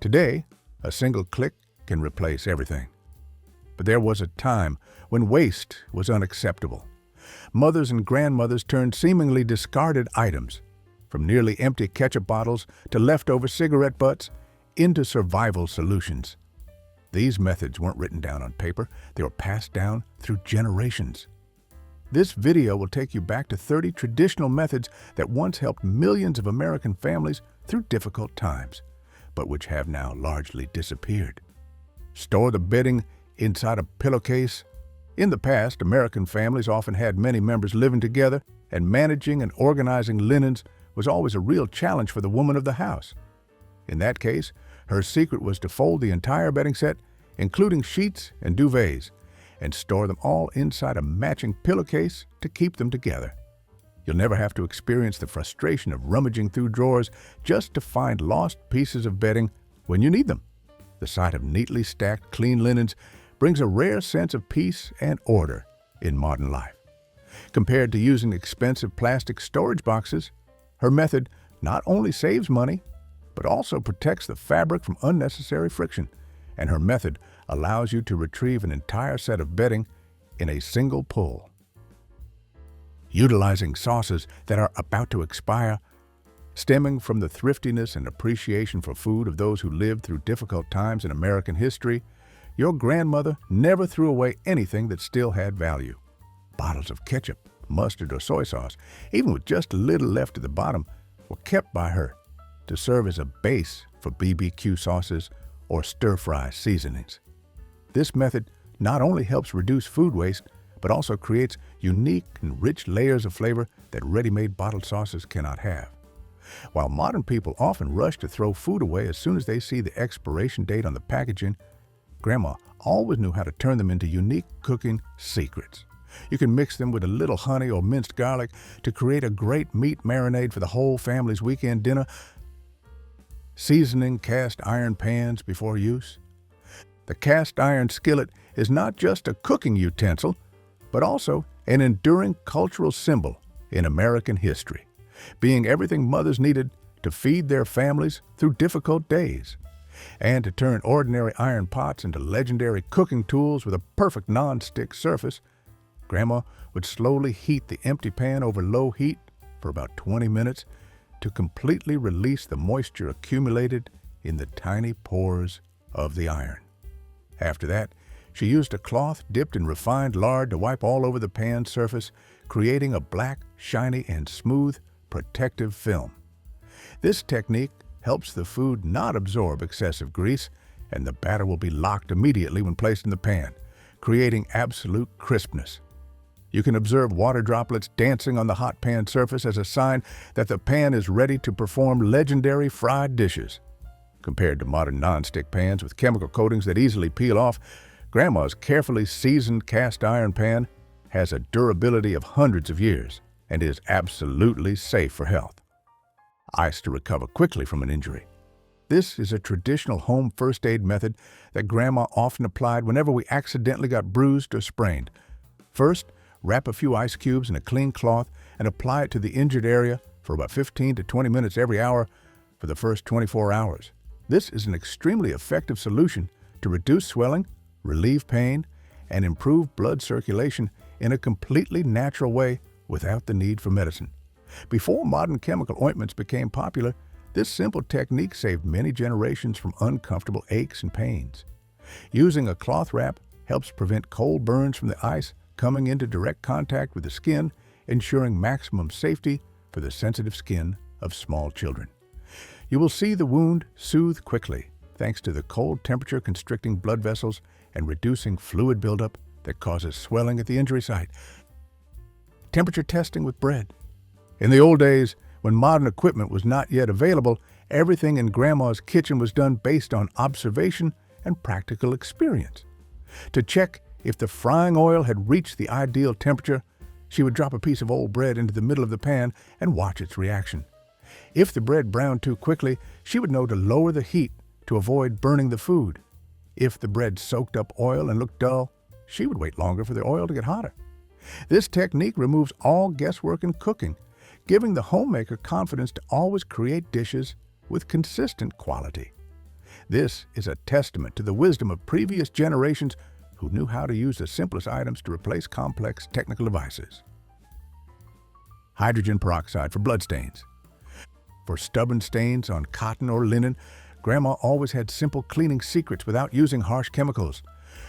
Today, a single click can replace everything. But there was a time when waste was unacceptable. Mothers and grandmothers turned seemingly discarded items, from nearly empty ketchup bottles to leftover cigarette butts, into survival solutions. These methods weren't written down on paper, they were passed down through generations. This video will take you back to 30 traditional methods that once helped millions of American families through difficult times, but which have now largely disappeared. Store the bedding inside a pillowcase. In the past, American families often had many members living together, and managing and organizing linens was always a real challenge for the woman of the house. In that case, her secret was to fold the entire bedding set, including sheets and duvets, and store them all inside a matching pillowcase to keep them together. You'll never have to experience the frustration of rummaging through drawers just to find lost pieces of bedding when you need them. The sight of neatly stacked, clean linens brings a rare sense of peace and order in modern life. Compared to using expensive plastic storage boxes, her method not only saves money, but also protects the fabric from unnecessary friction, and her method allows you to retrieve an entire set of bedding in a single pull. Utilizing sauces that are about to expire, stemming from the thriftiness and appreciation for food of those who lived through difficult times in American history, your grandmother never threw away anything that still had value. Bottles of ketchup, mustard, or soy sauce, even with just a little left at the bottom, were kept by her to serve as a base for BBQ sauces or stir-fry seasonings. This method not only helps reduce food waste, but also creates unique and rich layers of flavor that ready-made bottled sauces cannot have. While modern people often rush to throw food away as soon as they see the expiration date on the packaging, Grandma always knew how to turn them into unique cooking secrets. You can mix them with a little honey or minced garlic to create a great meat marinade for the whole family's weekend dinner. Seasoning cast iron pans before use. The cast iron skillet is not just a cooking utensil, but also an enduring cultural symbol in American history, being everything mothers needed to feed their families through difficult days. And to turn ordinary iron pots into legendary cooking tools with a perfect non-stick surface, Grandma would slowly heat the empty pan over low heat for about 20 minutes to completely release the moisture accumulated in the tiny pores of the iron. After that, she used a cloth dipped in refined lard to wipe all over the pan surface, creating a black, shiny, and smooth protective film. This technique helps the food not absorb excessive grease, and the batter will be locked immediately when placed in the pan, creating absolute crispness. You can observe water droplets dancing on the hot pan surface as a sign that the pan is ready to perform legendary fried dishes. Compared to modern non-stick pans with chemical coatings that easily peel off, Grandma's carefully seasoned cast iron pan has a durability of hundreds of years and is absolutely safe for health. Ice to recover quickly from an injury. This is a traditional home first aid method that Grandma often applied whenever we accidentally got bruised or sprained. First, wrap a few ice cubes in a clean cloth and apply it to the injured area for about 15 to 20 minutes every hour for the first 24 hours. This is an extremely effective solution to reduce swelling, relieve pain, and improve blood circulation in a completely natural way without the need for medicine. Before modern chemical ointments became popular, this simple technique saved many generations from uncomfortable aches and pains. Using a cloth wrap helps prevent cold burns from the ice coming into direct contact with the skin, ensuring maximum safety for the sensitive skin of small children. You will see the wound soothe quickly, thanks to the cold temperature constricting blood vessels and reducing fluid buildup that causes swelling at the injury site. Temperature testing with bread. In the old days, when modern equipment was not yet available, everything in Grandma's kitchen was done based on observation and practical experience. To check if the frying oil had reached the ideal temperature, she would drop a piece of old bread into the middle of the pan and watch its reaction. If the bread browned too quickly, she would know to lower the heat to avoid burning the food. If the bread soaked up oil and looked dull, she would wait longer for the oil to get hotter. This technique removes all guesswork in cooking, giving the homemaker confidence to always create dishes with consistent quality. This is a testament to the wisdom of previous generations who knew how to use the simplest items to replace complex technical devices. Hydrogen peroxide for bloodstains. For stubborn stains on cotton or linen, Grandma always had simple cleaning secrets without using harsh chemicals.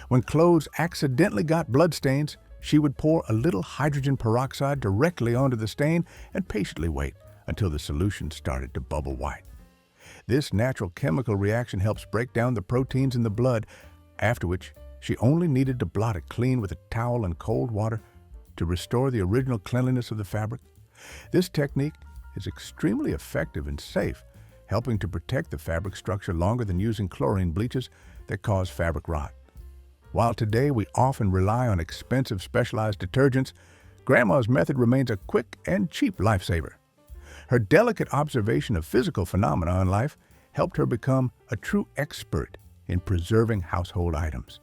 When clothes accidentally got bloodstains, she would pour a little hydrogen peroxide directly onto the stain and patiently wait until the solution started to bubble white. This natural chemical reaction helps break down the proteins in the blood, after which she only needed to blot it clean with a towel and cold water to restore the original cleanliness of the fabric. This technique is extremely effective and safe, helping to protect the fabric structure longer than using chlorine bleaches that cause fabric rot. While today we often rely on expensive specialized detergents, Grandma's method remains a quick and cheap lifesaver. Her delicate observation of physical phenomena in life helped her become a true expert in preserving household items.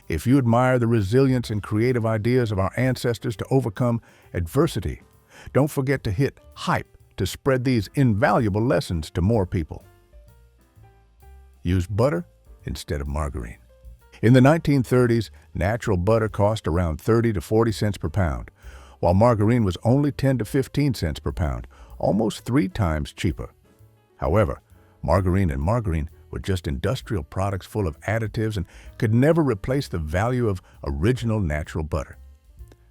If you admire the resilience and creative ideas of our ancestors to overcome adversity, don't forget to hit hype to spread these invaluable lessons to more people. Use butter instead of margarine. In the 1930s, natural butter cost around 30 to 40 cents per pound, while margarine was only 10 to 15 cents per pound, almost 3 times cheaper. However, margarine and margarine were just industrial products full of additives and could never replace the value of original natural butter.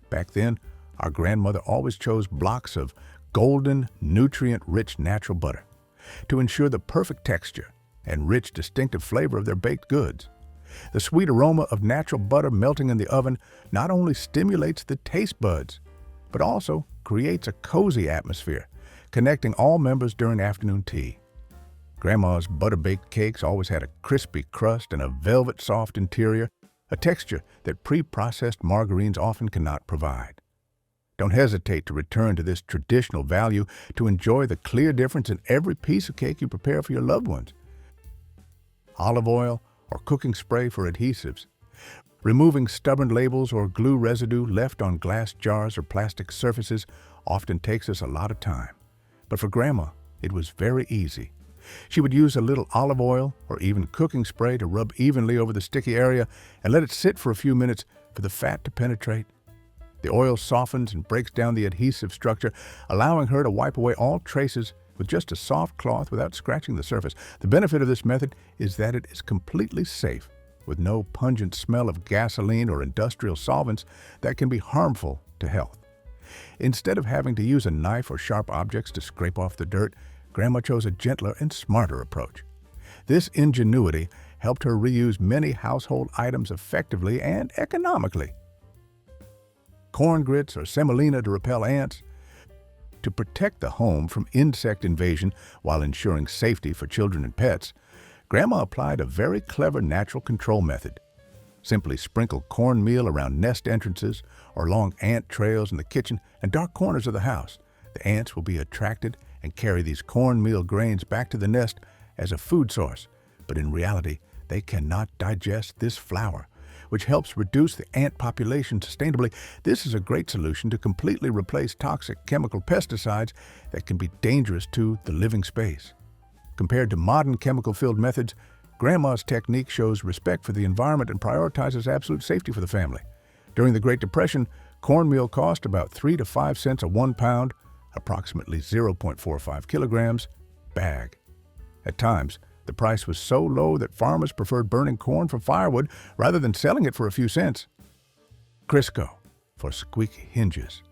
Back then, our grandmother always chose blocks of golden, nutrient-rich natural butter to ensure the perfect texture and rich, distinctive flavor of their baked goods. The sweet aroma of natural butter melting in the oven not only stimulates the taste buds, but also creates a cozy atmosphere, connecting all members during afternoon tea. Grandma's butter-baked cakes always had a crispy crust and a velvet-soft interior, a texture that pre-processed margarines often cannot provide. Don't hesitate to return to this traditional value to enjoy the clear difference in every piece of cake you prepare for your loved ones. Olive oil or cooking spray for adhesives. Removing stubborn labels or glue residue left on glass jars or plastic surfaces often takes us a lot of time. But for Grandma, it was very easy. She would use a little olive oil or even cooking spray to rub evenly over the sticky area and let it sit for a few minutes for the fat to penetrate. The oil softens and breaks down the adhesive structure, allowing her to wipe away all traces with just a soft cloth without scratching the surface. The benefit of this method is that it is completely safe, with no pungent smell of gasoline or industrial solvents that can be harmful to health. Instead of having to use a knife or sharp objects to scrape off the dirt, Grandma chose a gentler and smarter approach. This ingenuity helped her reuse many household items effectively and economically. Corn grits or semolina to repel ants. To protect the home from insect invasion while ensuring safety for children and pets, Grandma applied a very clever natural control method. Simply sprinkle cornmeal around nest entrances or along ant trails in the kitchen and dark corners of the house. The ants will be attracted and carry these cornmeal grains back to the nest as a food source, but in reality, they cannot digest this flour, which helps reduce the ant population sustainably. This is a great solution to completely replace toxic chemical pesticides that can be dangerous to the living space. Compared to modern chemical-filled methods, Grandma's technique shows respect for the environment and prioritizes absolute safety for the family. During the Great Depression, cornmeal cost about 3 to 5 cents a 1 pound, approximately 0.45 kilograms, bag. At times, the price was so low that farmers preferred burning corn for firewood rather than selling it for a few cents. Crisco for squeaky hinges.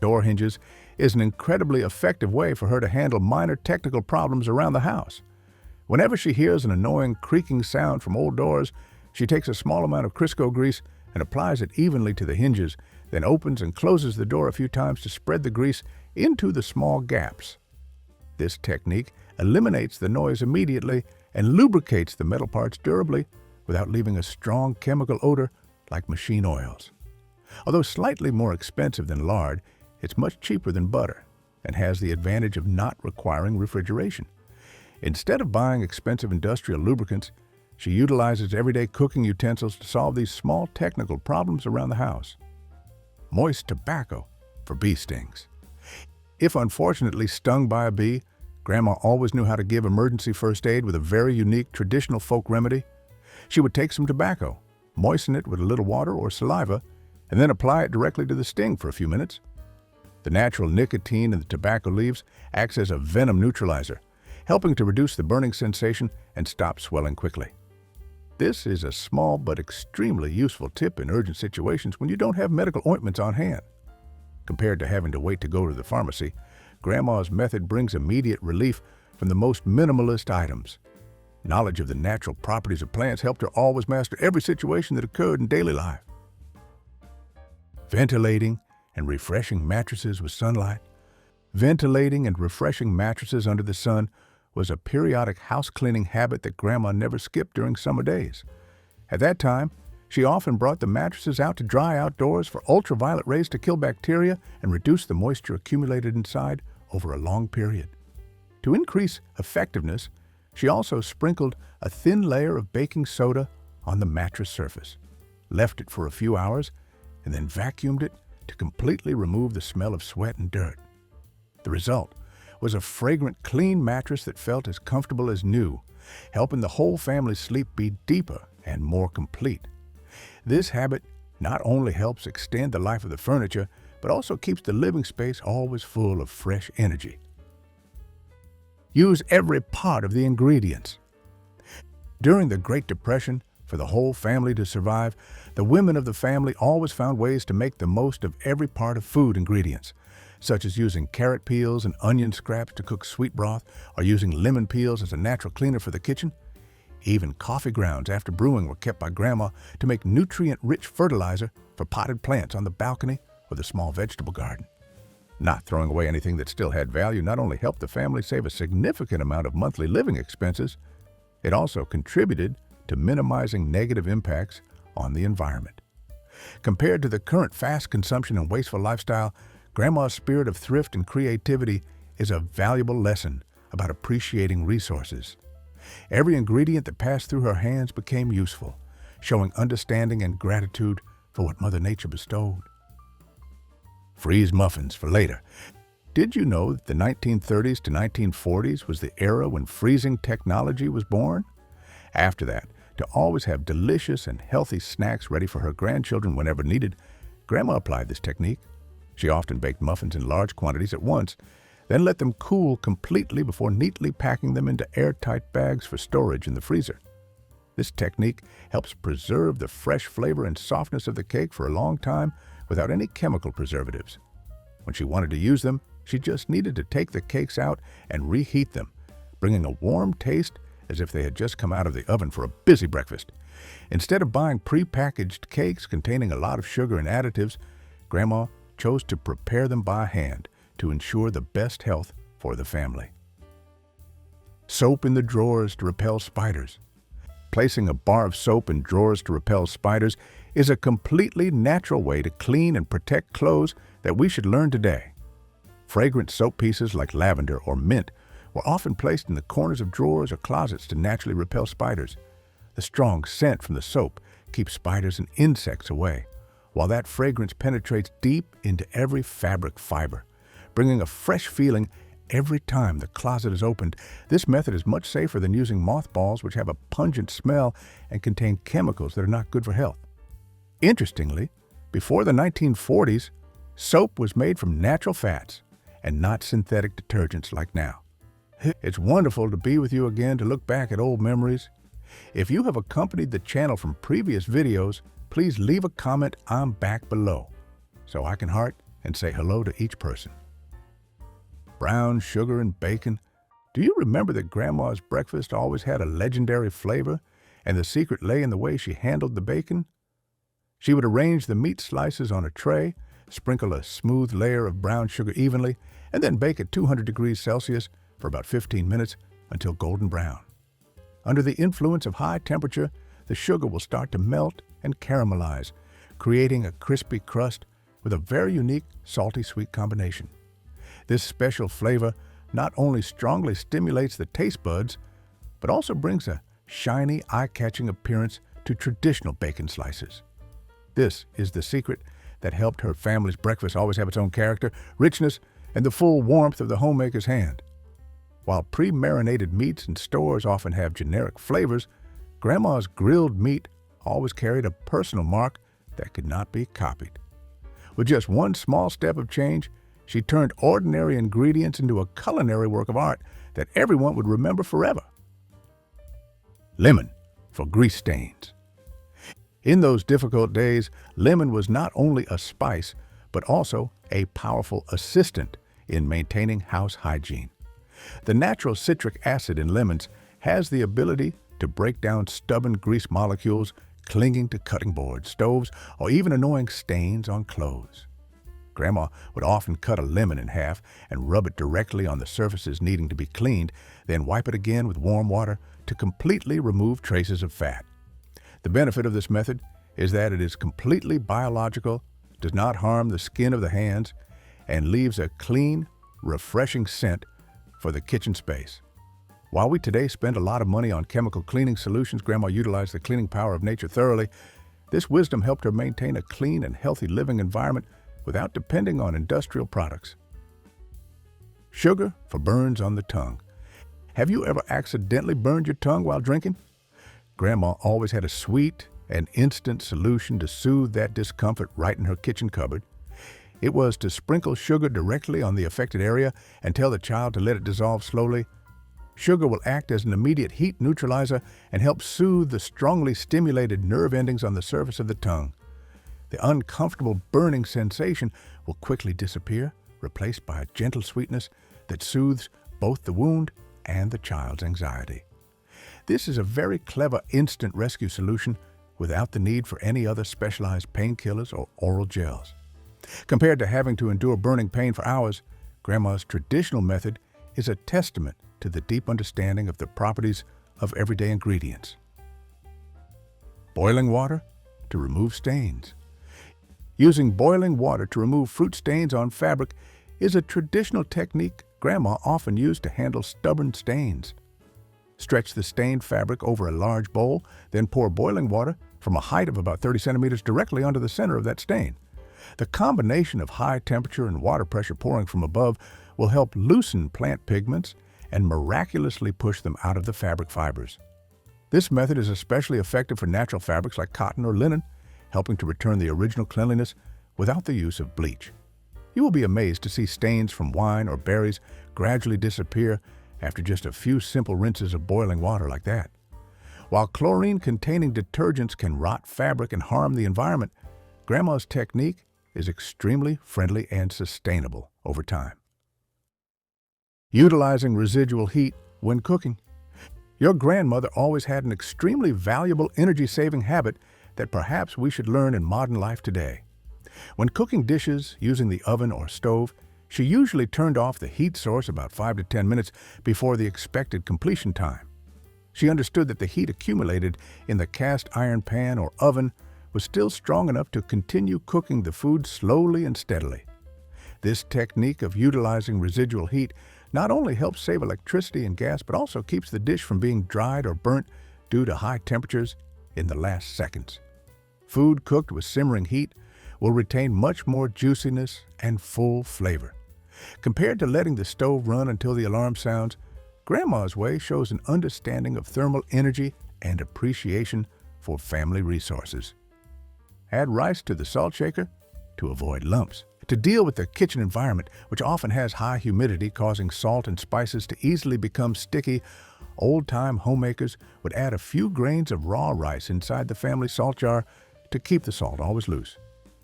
Door hinges is an incredibly effective way for her to handle minor technical problems around the house. Whenever she hears an annoying creaking sound from old doors, she takes a small amount of Crisco grease and applies it evenly to the hinges, then opens and closes the door a few times to spread the grease into the small gaps. This technique eliminates the noise immediately and lubricates the metal parts durably without leaving a strong chemical odor like machine oils. Although slightly more expensive than lard, it's much cheaper than butter and has the advantage of not requiring refrigeration. Instead of buying expensive industrial lubricants, she utilizes everyday cooking utensils to solve these small technical problems around the house. Moist tobacco for bee stings. If unfortunately stung by a bee, Grandma always knew how to give emergency first aid with a very unique traditional folk remedy. She would take some tobacco, moisten it with a little water or saliva, and then apply it directly to the sting for a few minutes. The natural nicotine in the tobacco leaves acts as a venom neutralizer, helping to reduce the burning sensation and stop swelling quickly. This is a small but extremely useful tip in urgent situations when you don't have medical ointments on hand. Compared to having to wait to go to the pharmacy, Grandma's method brings immediate relief from the most minimalist items. Knowledge of the natural properties of plants helped her always master every situation that occurred in daily life. Ventilating and refreshing mattresses with sunlight. Ventilating and refreshing mattresses under the sun was a periodic house cleaning habit that Grandma never skipped during summer days. At that time, she often brought the mattresses out to dry outdoors for ultraviolet rays to kill bacteria and reduce the moisture accumulated inside over a long period. To increase effectiveness, she also sprinkled a thin layer of baking soda on the mattress surface, left it for a few hours, and then vacuumed it to completely remove the smell of sweat and dirt. The result was a fragrant, clean mattress that felt as comfortable as new, helping the whole family's sleep be deeper and more complete. This habit not only helps extend the life of the furniture, but also keeps the living space always full of fresh energy. Use every part of the ingredients. During the Great Depression, for the whole family to survive, the women of the family always found ways to make the most of every part of food ingredients, such as using carrot peels and onion scraps to cook sweet broth, or using lemon peels as a natural cleaner for the kitchen. Even coffee grounds after brewing were kept by Grandma to make nutrient-rich fertilizer for potted plants on the balcony or the small vegetable garden. Not throwing away anything that still had value not only helped the family save a significant amount of monthly living expenses, it also contributed to minimizing negative impacts on the environment. Compared to the current fast consumption and wasteful lifestyle, Grandma's spirit of thrift and creativity is a valuable lesson about appreciating resources. Every ingredient that passed through her hands became useful, showing understanding and gratitude for what Mother Nature bestowed. Freeze muffins for later. Did you know that the 1930s to 1940s was the era when freezing technology was born? After that, to always have delicious and healthy snacks ready for her grandchildren whenever needed, Grandma applied this technique. She often baked muffins in large quantities at once, then let them cool completely before neatly packing them into airtight bags for storage in the freezer. This technique helps preserve the fresh flavor and softness of the cake for a long time without any chemical preservatives. When she wanted to use them, she just needed to take the cakes out and reheat them, bringing a warm taste as if they had just come out of the oven for a busy breakfast. Instead of buying pre-packaged cakes containing a lot of sugar and additives, Grandma chose to prepare them by hand to ensure the best health for the family. Soap in the drawers to repel spiders. Placing a bar of soap in drawers to repel spiders is a completely natural way to clean and protect clothes that we should learn today. Fragrant soap pieces like lavender or mint were often placed in the corners of drawers or closets to naturally repel spiders. The strong scent from the soap keeps spiders and insects away, while that fragrance penetrates deep into every fabric fiber, bringing a fresh feeling every time the closet is opened. This method is much safer than using mothballs, which have a pungent smell and contain chemicals that are not good for health. Interestingly, before the 1940s, soap was made from natural fats and not synthetic detergents like now. It's wonderful to be with you again to look back at old memories. If you have accompanied the channel from previous videos, please leave a comment "I'm back" below so I can heart and say hello to each person. Brown sugar and bacon. Do you remember that Grandma's breakfast always had a legendary flavor, and the secret lay in the way she handled the bacon? She would arrange the meat slices on a tray, sprinkle a smooth layer of brown sugar evenly, and then bake at 200 degrees Celsius for about 15 minutes until golden brown. Under the influence of high temperature, the sugar will start to melt and caramelize, creating a crispy crust with a very unique salty-sweet combination. This special flavor not only strongly stimulates the taste buds, but also brings a shiny, eye-catching appearance to traditional bacon slices. This is the secret that helped her family's breakfast always have its own character, richness, and the full warmth of the homemaker's hand. While pre-marinated meats in stores often have generic flavors, Grandma's grilled meat always carried a personal mark that could not be copied. With just one small step of change, she turned ordinary ingredients into a culinary work of art that everyone would remember forever. Lemon for grease stains. In those difficult days, lemon was not only a spice, but also a powerful assistant in maintaining house hygiene. The natural citric acid in lemons has the ability to break down stubborn grease molecules clinging to cutting boards, stoves, or even annoying stains on clothes. Grandma would often cut a lemon in half and rub it directly on the surfaces needing to be cleaned, then wipe it again with warm water to completely remove traces of fat. The benefit of this method is that it is completely biological, does not harm the skin of the hands, and leaves a clean, refreshing scent for the kitchen space. While we today spend a lot of money on chemical cleaning solutions, Grandma utilized the cleaning power of nature thoroughly. This wisdom helped her maintain a clean and healthy living environment without depending on industrial products. Sugar for burns on the tongue. Have you ever accidentally burned your tongue while drinking? Grandma always had a sweet and instant solution to soothe that discomfort right in her kitchen cupboard. It was to sprinkle sugar directly on the affected area and tell the child to let it dissolve slowly. Sugar will act as an immediate heat neutralizer and help soothe the strongly stimulated nerve endings on the surface of the tongue. The uncomfortable burning sensation will quickly disappear, replaced by a gentle sweetness that soothes both the wound and the child's anxiety. This is a very clever instant rescue solution without the need for any other specialized painkillers or oral gels. Compared to having to endure burning pain for hours, Grandma's traditional method is a testament to the deep understanding of the properties of everyday ingredients. Boiling water to remove stains. Using boiling water to remove fruit stains on fabric is a traditional technique Grandma often used to handle stubborn stains. Stretch the stained fabric over a large bowl, then pour boiling water from a height of about 30 centimeters directly onto the center of that stain. The combination of high temperature and water pressure pouring from above will help loosen plant pigments and miraculously push them out of the fabric fibers. This method is especially effective for natural fabrics like cotton or linen, helping to return the original cleanliness without the use of bleach. You will be amazed to see stains from wine or berries gradually disappear after just a few simple rinses of boiling water like that. While chlorine-containing detergents can rot fabric and harm the environment, Grandma's technique is extremely friendly and sustainable over time. Utilizing residual heat when cooking. Your grandmother always had an extremely valuable energy-saving habit that perhaps we should learn in modern life today. When cooking dishes using the oven or stove, she usually turned off the heat source about 5 to 10 minutes before the expected completion time. She understood that the heat accumulated in the cast iron pan or oven was still strong enough to continue cooking the food slowly and steadily. This technique of utilizing residual heat not only helps save electricity and gas, but also keeps the dish from being dried or burnt due to high temperatures in the last seconds. Food cooked with simmering heat will retain much more juiciness and full flavor. Compared to letting the stove run until the alarm sounds, Grandma's way shows an understanding of thermal energy and appreciation for family resources. Add rice to the salt shaker to avoid lumps. To deal with the kitchen environment, which often has high humidity causing salt and spices to easily become sticky, old-time homemakers would add a few grains of raw rice inside the family salt jar to keep the salt always loose.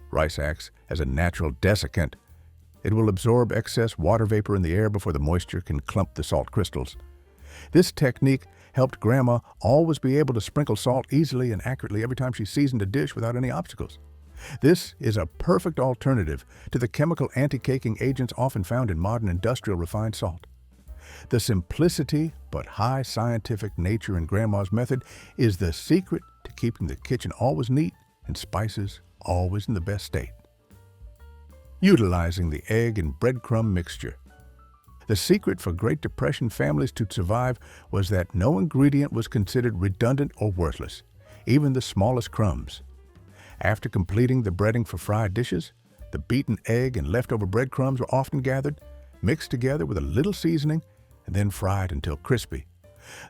Rice acts as a natural desiccant. It will absorb excess water vapor in the air before the moisture can clump the salt crystals. This technique helped Grandma always be able to sprinkle salt easily and accurately every time she seasoned a dish without any obstacles. This is a perfect alternative to the chemical anti-caking agents often found in modern industrial refined salt. The simplicity but high scientific nature in Grandma's method is the secret to keeping the kitchen always neat and spices always in the best state. Utilizing the egg and breadcrumb mixture. The secret for Great Depression families to survive was that no ingredient was considered redundant or worthless, even the smallest crumbs. After completing the breading for fried dishes, the beaten egg and leftover breadcrumbs were often gathered, mixed together with a little seasoning, and then fried until crispy.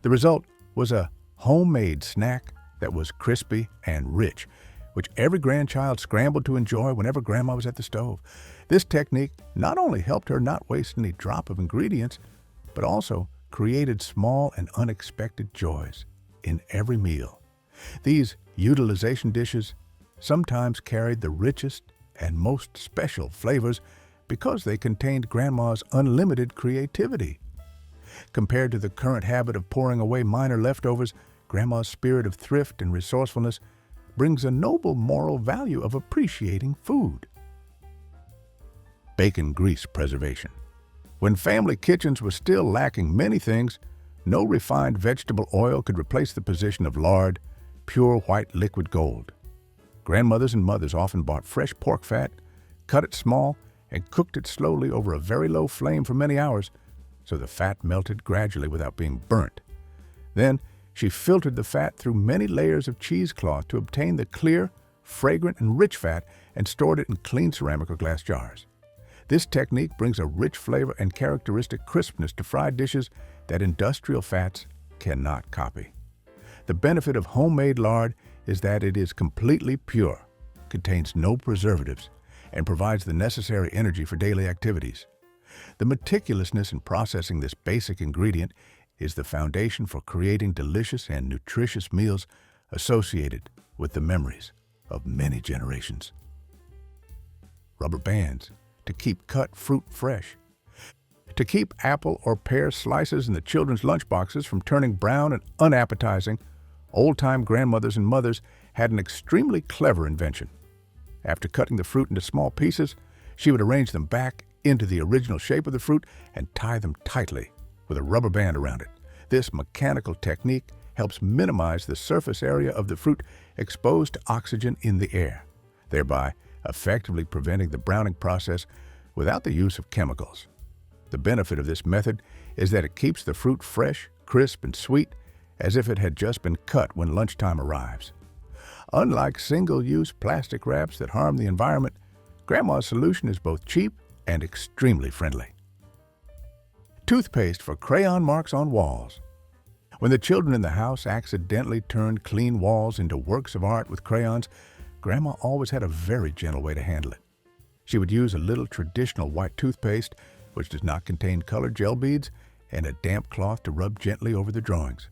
The result was a homemade snack that was crispy and rich, which every grandchild scrambled to enjoy whenever Grandma was at the stove. This technique not only helped her not waste any drop of ingredients, but also created small and unexpected joys in every meal. These utilization dishes sometimes carried the richest and most special flavors because they contained Grandma's unlimited creativity. Compared to the current habit of pouring away minor leftovers, Grandma's spirit of thrift and resourcefulness brings a noble moral value of appreciating food. Bacon grease preservation. When family kitchens were still lacking many things, no refined vegetable oil could replace the position of lard, pure white liquid gold. Grandmothers and mothers often bought fresh pork fat, cut it small, and cooked it slowly over a very low flame for many hours, so the fat melted gradually without being burnt. Then, she filtered the fat through many layers of cheesecloth to obtain the clear, fragrant, and rich fat and stored it in clean ceramic or glass jars. This technique brings a rich flavor and characteristic crispness to fried dishes that industrial fats cannot copy. The benefit of homemade lard is that it is completely pure, contains no preservatives, and provides the necessary energy for daily activities. The meticulousness in processing this basic ingredient is the foundation for creating delicious and nutritious meals associated with the memories of many generations. Rubber bands to keep cut fruit fresh. To keep apple or pear slices in the children's lunchboxes from turning brown and unappetizing, old-time grandmothers and mothers had an extremely clever invention. After cutting the fruit into small pieces, she would arrange them back into the original shape of the fruit and tie them tightly with a rubber band around it. This mechanical technique helps minimize the surface area of the fruit exposed to oxygen in the air, thereby effectively preventing the browning process without the use of chemicals. The benefit of this method is that it keeps the fruit fresh, crisp, and sweet as if it had just been cut when lunchtime arrives. Unlike single-use plastic wraps that harm the environment, Grandma's solution is both cheap and extremely friendly. Toothpaste for crayon marks on walls. When the children in the house accidentally turned clean walls into works of art with crayons, Grandma always had a very gentle way to handle it. She would use a little traditional white toothpaste, which does not contain colored gel beads, and a damp cloth to rub gently over the drawings.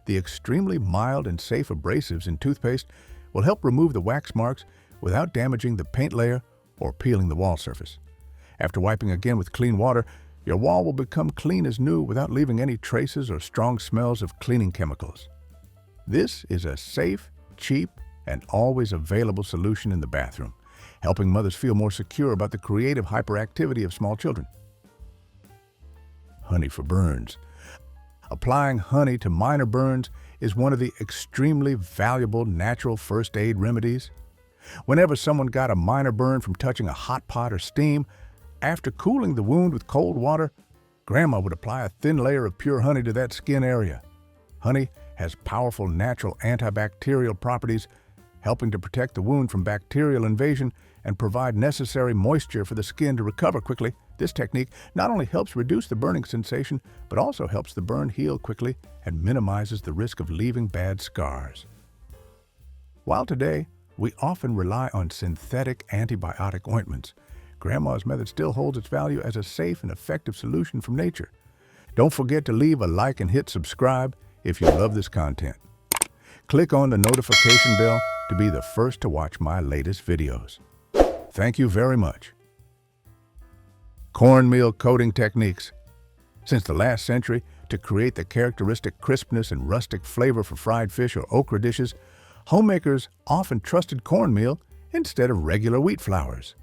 The extremely mild and safe abrasives in toothpaste will help remove the wax marks without damaging the paint layer or peeling the wall surface. After wiping again with clean water, your wall will become clean as new without leaving any traces or strong smells of cleaning chemicals. This is a safe, cheap, and always available solution in the bathroom, helping mothers feel more secure about the creative hyperactivity of small children. Honey for burns. Applying honey to minor burns is one of the extremely valuable natural first aid remedies. Whenever someone got a minor burn from touching a hot pot or steam, after cooling the wound with cold water, Grandma would apply a thin layer of pure honey to that skin area. Honey has powerful natural antibacterial properties, helping to protect the wound from bacterial invasion and provide necessary moisture for the skin to recover quickly. This technique not only helps reduce the burning sensation, but also helps the burn heal quickly and minimizes the risk of leaving bad scars. While today, we often rely on synthetic antibiotic ointments, Grandma's method still holds its value as a safe and effective solution from nature. Don't forget to leave a like and hit subscribe if you love this content. Click on the notification bell to be the first to watch my latest videos. Thank you very much. Cornmeal coating techniques. Since the last century, to create the characteristic crispness and rustic flavor for fried fish or okra dishes, homemakers often trusted cornmeal instead of regular wheat flours.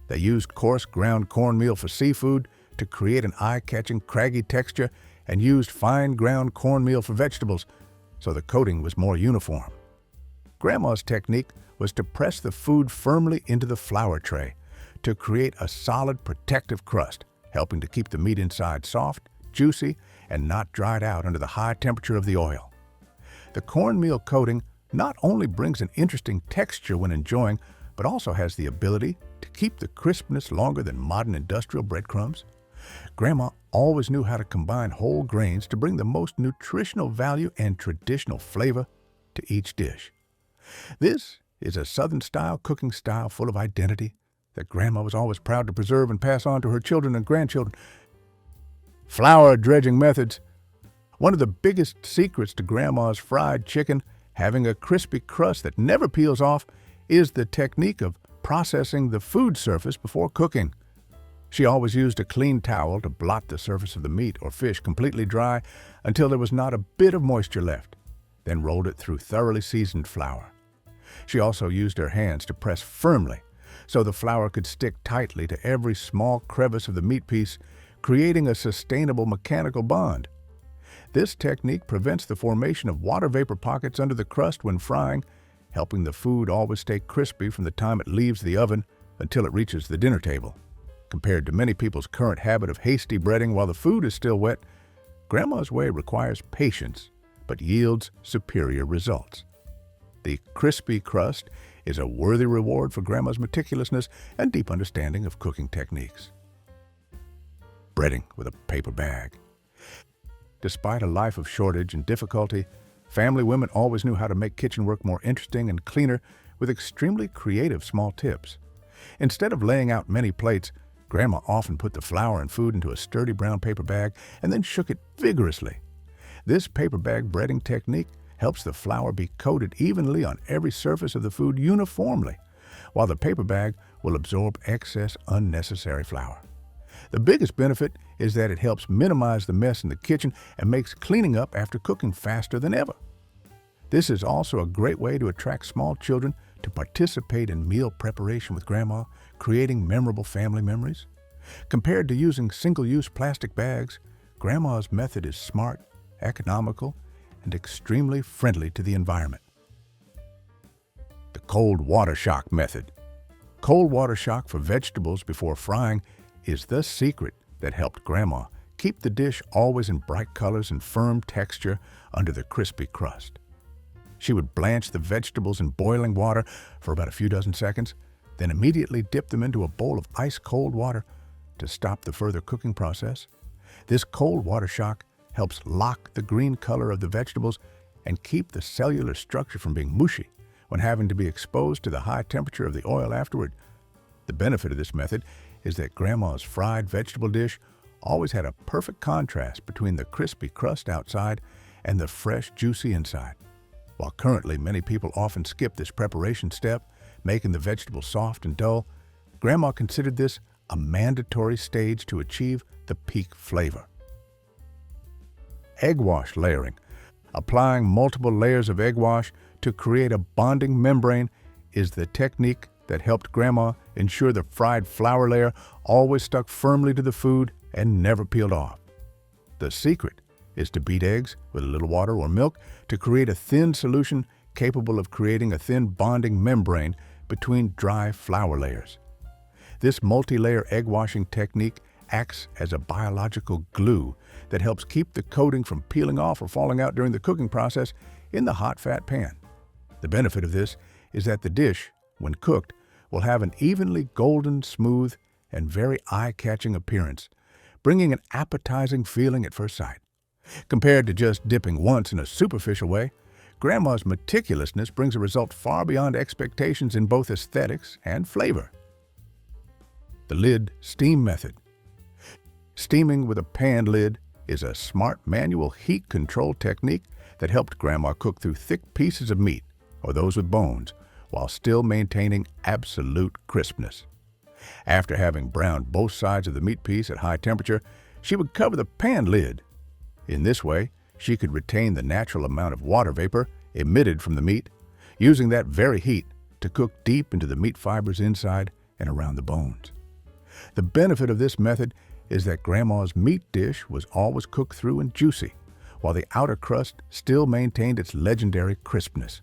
They used coarse ground cornmeal for seafood to create an eye-catching, craggy texture and used fine ground cornmeal for vegetables, so the coating was more uniform. Grandma's technique was to press the food firmly into the flour tray to create a solid protective crust, helping to keep the meat inside soft, juicy, and not dried out under the high temperature of the oil. The cornmeal coating not only brings an interesting texture when enjoying, but also has the ability to keep the crispness longer than modern industrial breadcrumbs. Grandma always knew how to combine whole grains to bring the most nutritional value and traditional flavor to each dish. This is a Southern-style cooking style full of identity that Grandma was always proud to preserve and pass on to her children and grandchildren. Flour dredging methods. One of the biggest secrets to Grandma's fried chicken having a crispy crust that never peels off is the technique of processing the food surface before cooking. She always used a clean towel to blot the surface of the meat or fish completely dry until there was not a bit of moisture left, then rolled it through thoroughly seasoned flour. She also used her hands to press firmly so the flour could stick tightly to every small crevice of the meat piece, creating a sustainable mechanical bond. This technique prevents the formation of water vapor pockets under the crust when frying, helping the food always stay crispy from the time it leaves the oven until it reaches the dinner table. Compared to many people's current habit of hasty breading while the food is still wet, Grandma's way requires patience but yields superior results. The crispy crust is a worthy reward for Grandma's meticulousness and deep understanding of cooking techniques. Breading with a paper bag. Despite a life of shortage and difficulty, family women always knew how to make kitchen work more interesting and cleaner with extremely creative small tips. Instead of laying out many plates, Grandma often put the flour and food into a sturdy brown paper bag and then shook it vigorously. This paper bag breading technique helps the flour be coated evenly on every surface of the food uniformly, while the paper bag will absorb excess unnecessary flour. The biggest benefit is that it helps minimize the mess in the kitchen and makes cleaning up after cooking faster than ever. This is also a great way to attract small children to participate in meal preparation with Grandma, creating memorable family memories. Compared to using single-use plastic bags, Grandma's method is smart, economical, and extremely friendly to the environment. The cold water shock method. Cold water shock for vegetables before frying is the secret that helped Grandma keep the dish always in bright colors and firm texture under the crispy crust. She would blanch the vegetables in boiling water for about a few dozen seconds, then immediately dip them into a bowl of ice-cold water to stop the further cooking process. This cold water shock helps lock the green color of the vegetables and keep the cellular structure from being mushy when having to be exposed to the high temperature of the oil afterward. The benefit of this method is that Grandma's fried vegetable dish always had a perfect contrast between the crispy crust outside and the fresh, juicy inside. While currently many people often skip this preparation step, making the vegetables soft and dull, Grandma considered this a mandatory stage to achieve the peak flavor. Egg wash layering. Applying multiple layers of egg wash to create a bonding membrane is the technique that helped Grandma ensure the fried flour layer always stuck firmly to the food and never peeled off. The secret is to beat eggs with a little water or milk to create a thin solution capable of creating a thin bonding membrane between dry flour layers. This multi-layer egg washing technique acts as a biological glue that helps keep the coating from peeling off or falling out during the cooking process in the hot fat pan. The benefit of this is that the dish, when cooked, will have an evenly golden, smooth, and very eye-catching appearance, bringing an appetizing feeling at first sight. Compared to just dipping once in a superficial way, Grandma's meticulousness brings a result far beyond expectations in both aesthetics and flavor. The lid steam method. Steaming with a pan lid is a smart manual heat control technique that helped Grandma cook through thick pieces of meat, or those with bones, while still maintaining absolute crispness. After having browned both sides of the meat piece at high temperature, she would cover the pan lid. In this way, she could retain the natural amount of water vapor emitted from the meat, using that very heat to cook deep into the meat fibers inside and around the bones. The benefit of this method is that Grandma's meat dish was always cooked through and juicy, while the outer crust still maintained its legendary crispness.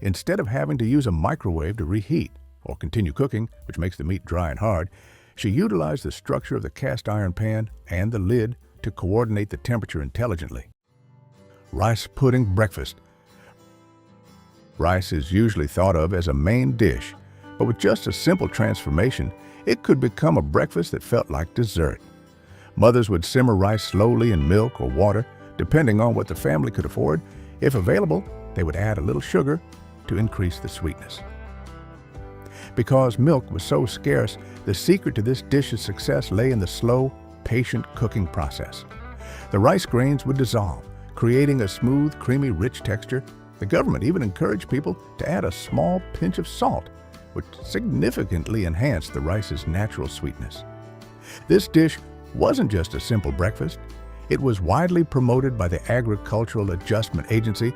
Instead of having to use a microwave to reheat or continue cooking, which makes the meat dry and hard, she utilized the structure of the cast iron pan and the lid to coordinate the temperature intelligently. Rice pudding breakfast. Rice is usually thought of as a main dish, but with just a simple transformation, it could become a breakfast that felt like dessert. Mothers would simmer rice slowly in milk or water, depending on what the family could afford. If available, they would add a little sugar to increase the sweetness. Because milk was so scarce, the secret to this dish's success lay in the slow, patient cooking process. The rice grains would dissolve, creating a smooth, creamy, rich texture. The government even encouraged people to add a small pinch of salt, which significantly enhanced the rice's natural sweetness. This dish wasn't just a simple breakfast. It was widely promoted by the Agricultural Adjustment Agency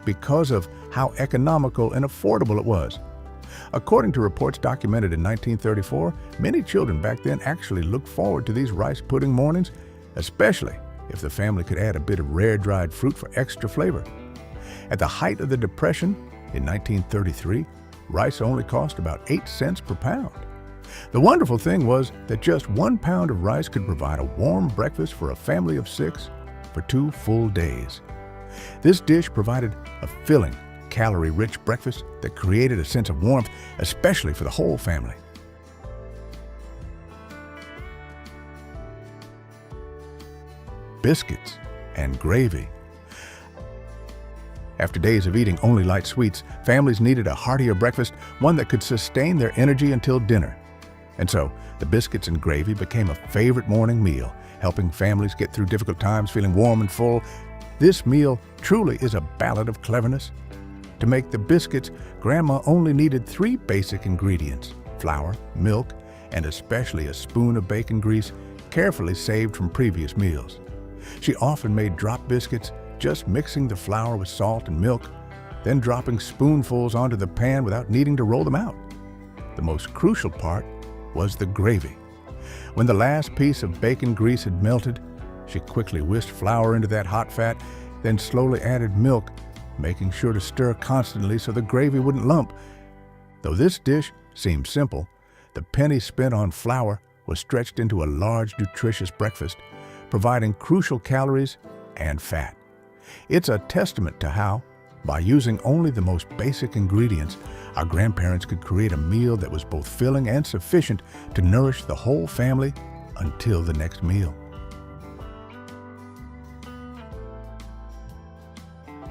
because of how economical and affordable it was. According to reports documented in 1934, many children back then actually looked forward to these rice pudding mornings, especially if the family could add a bit of rare dried fruit for extra flavor. At the height of the Depression in 1933, rice only cost about 8 cents per pound. The wonderful thing was that just 1 pound of rice could provide a warm breakfast for a family of 6 for 2 full days. This dish provided a filling, calorie-rich breakfast that created a sense of warmth, especially for the whole family. Biscuits and gravy. After days of eating only light sweets, families needed a heartier breakfast, one that could sustain their energy until dinner. And so, the biscuits and gravy became a favorite morning meal, helping families get through difficult times feeling warm and full. This meal truly is a ballad of cleverness. To make the biscuits, Grandma only needed 3 basic ingredients: flour, milk, and especially a spoon of bacon grease, carefully saved from previous meals. She often made drop biscuits, just mixing the flour with salt and milk, then dropping spoonfuls onto the pan without needing to roll them out. The most crucial part was the gravy. When the last piece of bacon grease had melted, she quickly whisked flour into that hot fat, then slowly added milk, making sure to stir constantly so the gravy wouldn't lump. Though this dish seemed simple, the penny spent on flour was stretched into a large, nutritious breakfast, providing crucial calories and fat. It's a testament to how, by using only the most basic ingredients, our grandparents could create a meal that was both filling and sufficient to nourish the whole family until the next meal.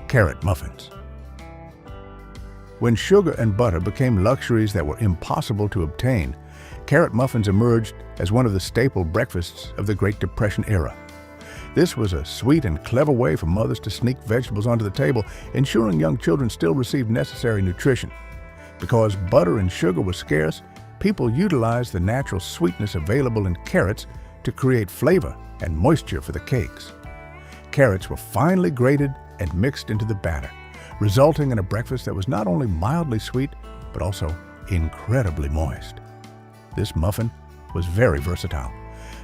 Carrot muffins. When sugar and butter became luxuries that were impossible to obtain, carrot muffins emerged as one of the staple breakfasts of the Great Depression era. This was a sweet and clever way for mothers to sneak vegetables onto the table, ensuring young children still received necessary nutrition. Because butter and sugar were scarce, people utilized the natural sweetness available in carrots to create flavor and moisture for the cakes. Carrots were finely grated and mixed into the batter, resulting in a breakfast that was not only mildly sweet, but also incredibly moist. This muffin was very versatile.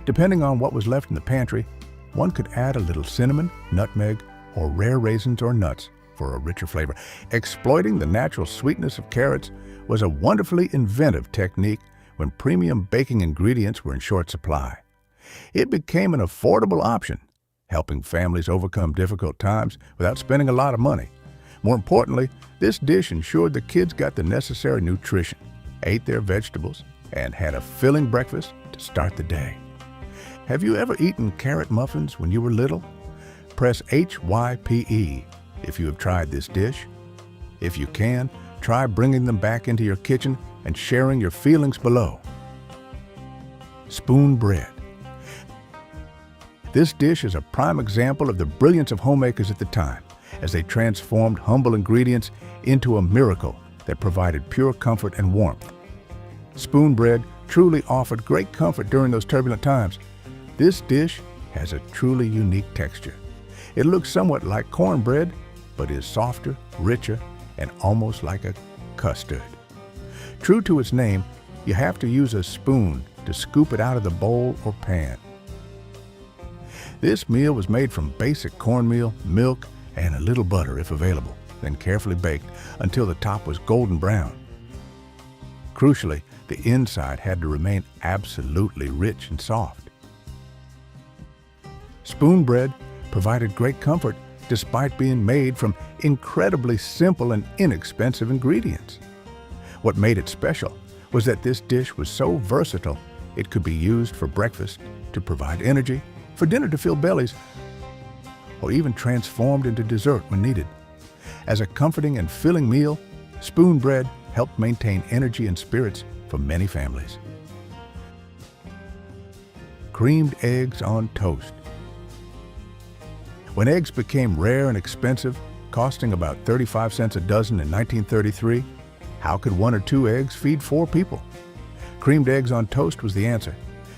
Depending on what was left in the pantry, one could add a little cinnamon, nutmeg, or rare raisins or nuts for a richer flavor. Exploiting the natural sweetness of carrots was a wonderfully inventive technique when premium baking ingredients were in short supply. It became an affordable option, helping families overcome difficult times without spending a lot of money. More importantly, this dish ensured the kids got the necessary nutrition, ate their vegetables, and had a filling breakfast to start the day. Have you ever eaten carrot muffins when you were little? Press HYPE if you have tried this dish. If you can, try bringing them back into your kitchen and sharing your feelings below. Spoon bread. This dish is a prime example of the brilliance of homemakers at the time, as they transformed humble ingredients into a miracle that provided pure comfort and warmth. Spoon bread truly offered great comfort during those turbulent times. This dish has a truly unique texture. It looks somewhat like cornbread, but is softer, richer, and almost like a custard. True to its name, you have to use a spoon to scoop it out of the bowl or pan. This meal was made from basic cornmeal, milk, and a little butter if available, then carefully baked until the top was golden brown. Crucially, the inside had to remain absolutely rich and soft. Spoon bread provided great comfort despite being made from incredibly simple and inexpensive ingredients. What made it special was that this dish was so versatile It could be used for breakfast to provide energy, for dinner to fill bellies, or even transformed into dessert when needed. As a comforting and filling meal, spoon bread helped maintain energy and spirits for many families. Creamed eggs on toast. When eggs became rare and expensive, costing about 35 cents a dozen in 1933, how could 1 or 2 eggs feed 4 people? Creamed eggs on toast was the answer.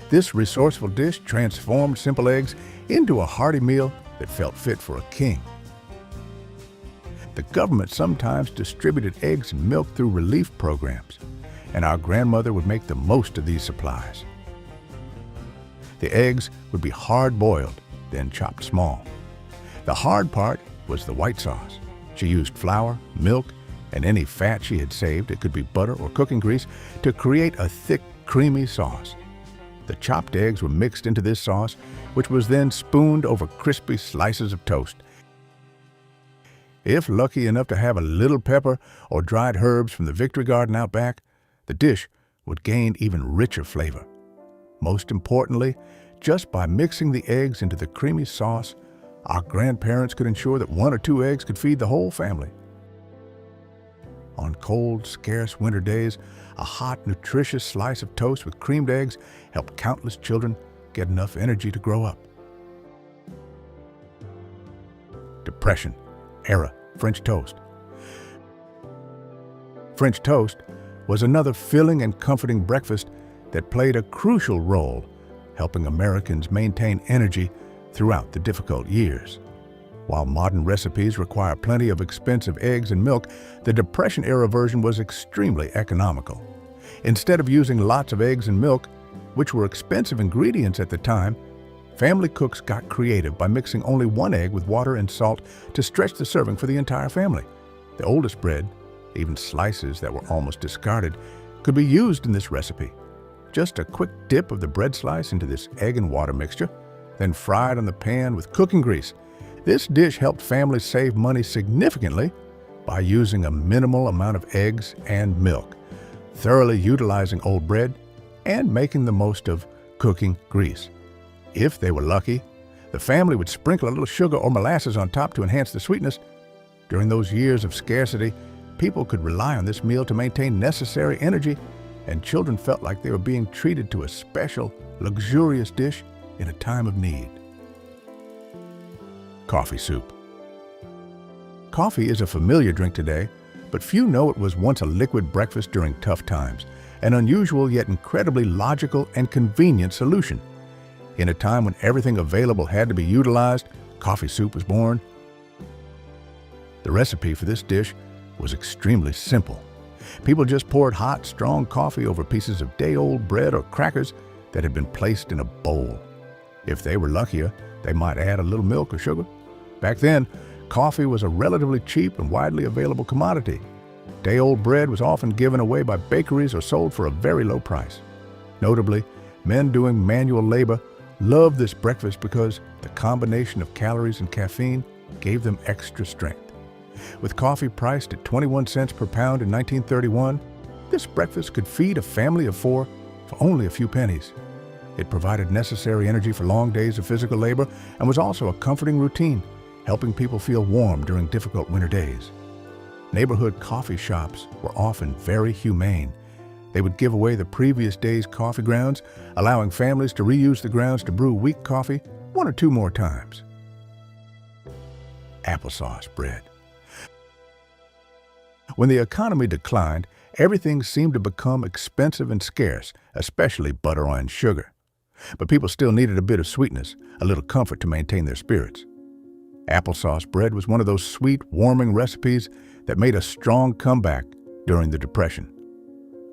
This resourceful dish transformed simple eggs into a hearty meal that felt fit for a king. The government sometimes distributed eggs and milk through relief programs, and our grandmother would make the most of these supplies. The eggs would be hard-boiled, then chopped small. The hard part was the white sauce. She used flour, milk, and any fat she had saved, it could be butter or cooking grease, to create a thick, creamy sauce. The chopped eggs were mixed into this sauce, which was then spooned over crispy slices of toast. If lucky enough to have a little pepper or dried herbs from the Victory Garden out back, the dish would gain even richer flavor. Most importantly, just by mixing the eggs into the creamy sauce, our grandparents could ensure that 1 or 2 eggs could feed the whole family. On cold, scarce winter days, a hot, nutritious slice of toast with creamed eggs helped countless children get enough energy to grow up. Depression-era French toast. French toast was another filling and comforting breakfast that played a crucial role helping Americans maintain energy throughout the difficult years. While modern recipes require plenty of expensive eggs and milk, the Depression-era version was extremely economical. Instead of using lots of eggs and milk, which were expensive ingredients at the time, family cooks got creative by mixing only 1 egg with water and salt to stretch the serving for the entire family. The oldest bread, even slices that were almost discarded, could be used in this recipe. Just a quick dip of the bread slice into this egg and water mixture, then fried on the pan with cooking grease. This dish helped families save money significantly by using a minimal amount of eggs and milk, thoroughly utilizing old bread, and making the most of cooking grease. If they were lucky, the family would sprinkle a little sugar or molasses on top to enhance the sweetness. During those years of scarcity, people could rely on this meal to maintain necessary energy, and children felt like they were being treated to a special, luxurious dish in a time of need. Coffee soup. Coffee is a familiar drink today, but few know it was once a liquid breakfast during tough times, an unusual yet incredibly logical and convenient solution. In a time when everything available had to be utilized, coffee soup was born. The recipe for this dish was extremely simple. People just poured hot, strong coffee over pieces of day-old bread or crackers that had been placed in a bowl. If they were luckier, they might add a little milk or sugar. Back then, coffee was a relatively cheap and widely available commodity. Day-old bread was often given away by bakeries or sold for a very low price. Notably, men doing manual labor loved this breakfast because the combination of calories and caffeine gave them extra strength. With coffee priced at 21 cents per pound in 1931, this breakfast could feed a family of 4 for only a few pennies. It provided necessary energy for long days of physical labor and was also a comforting routine, helping people feel warm during difficult winter days. Neighborhood coffee shops were often very humane. They would give away the previous day's coffee grounds, allowing families to reuse the grounds to brew weak coffee 1 or 2 more times. Applesauce bread. When the economy declined, everything seemed to become expensive and scarce, especially butter and sugar. But people still needed a bit of sweetness, a little comfort to maintain their spirits. Applesauce bread was one of those sweet, warming recipes that made a strong comeback during the Depression.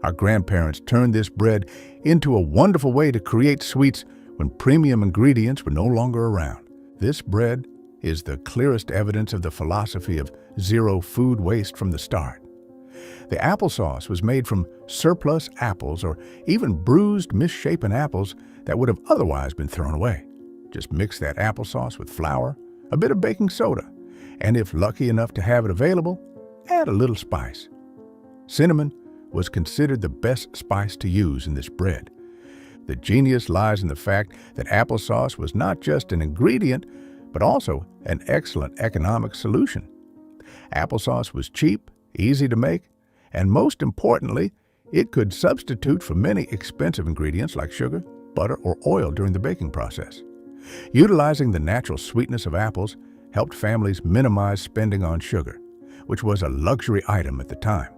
Our grandparents turned this bread into a wonderful way to create sweets when premium ingredients were no longer around. This bread is the clearest evidence of the philosophy of zero food waste from the start. The applesauce was made from surplus apples or even bruised, misshapen apples that would have otherwise been thrown away. Just mix that applesauce with flour, a bit of baking soda, and if lucky enough to have it available, add a little spice. Cinnamon was considered the best spice to use in this bread. The genius lies in the fact that applesauce was not just an ingredient, but also an excellent economic solution. Applesauce was cheap, easy to make, and most importantly, it could substitute for many expensive ingredients like sugar, butter, or oil during the baking process. Utilizing the natural sweetness of apples helped families minimize spending on sugar, which was a luxury item at the time.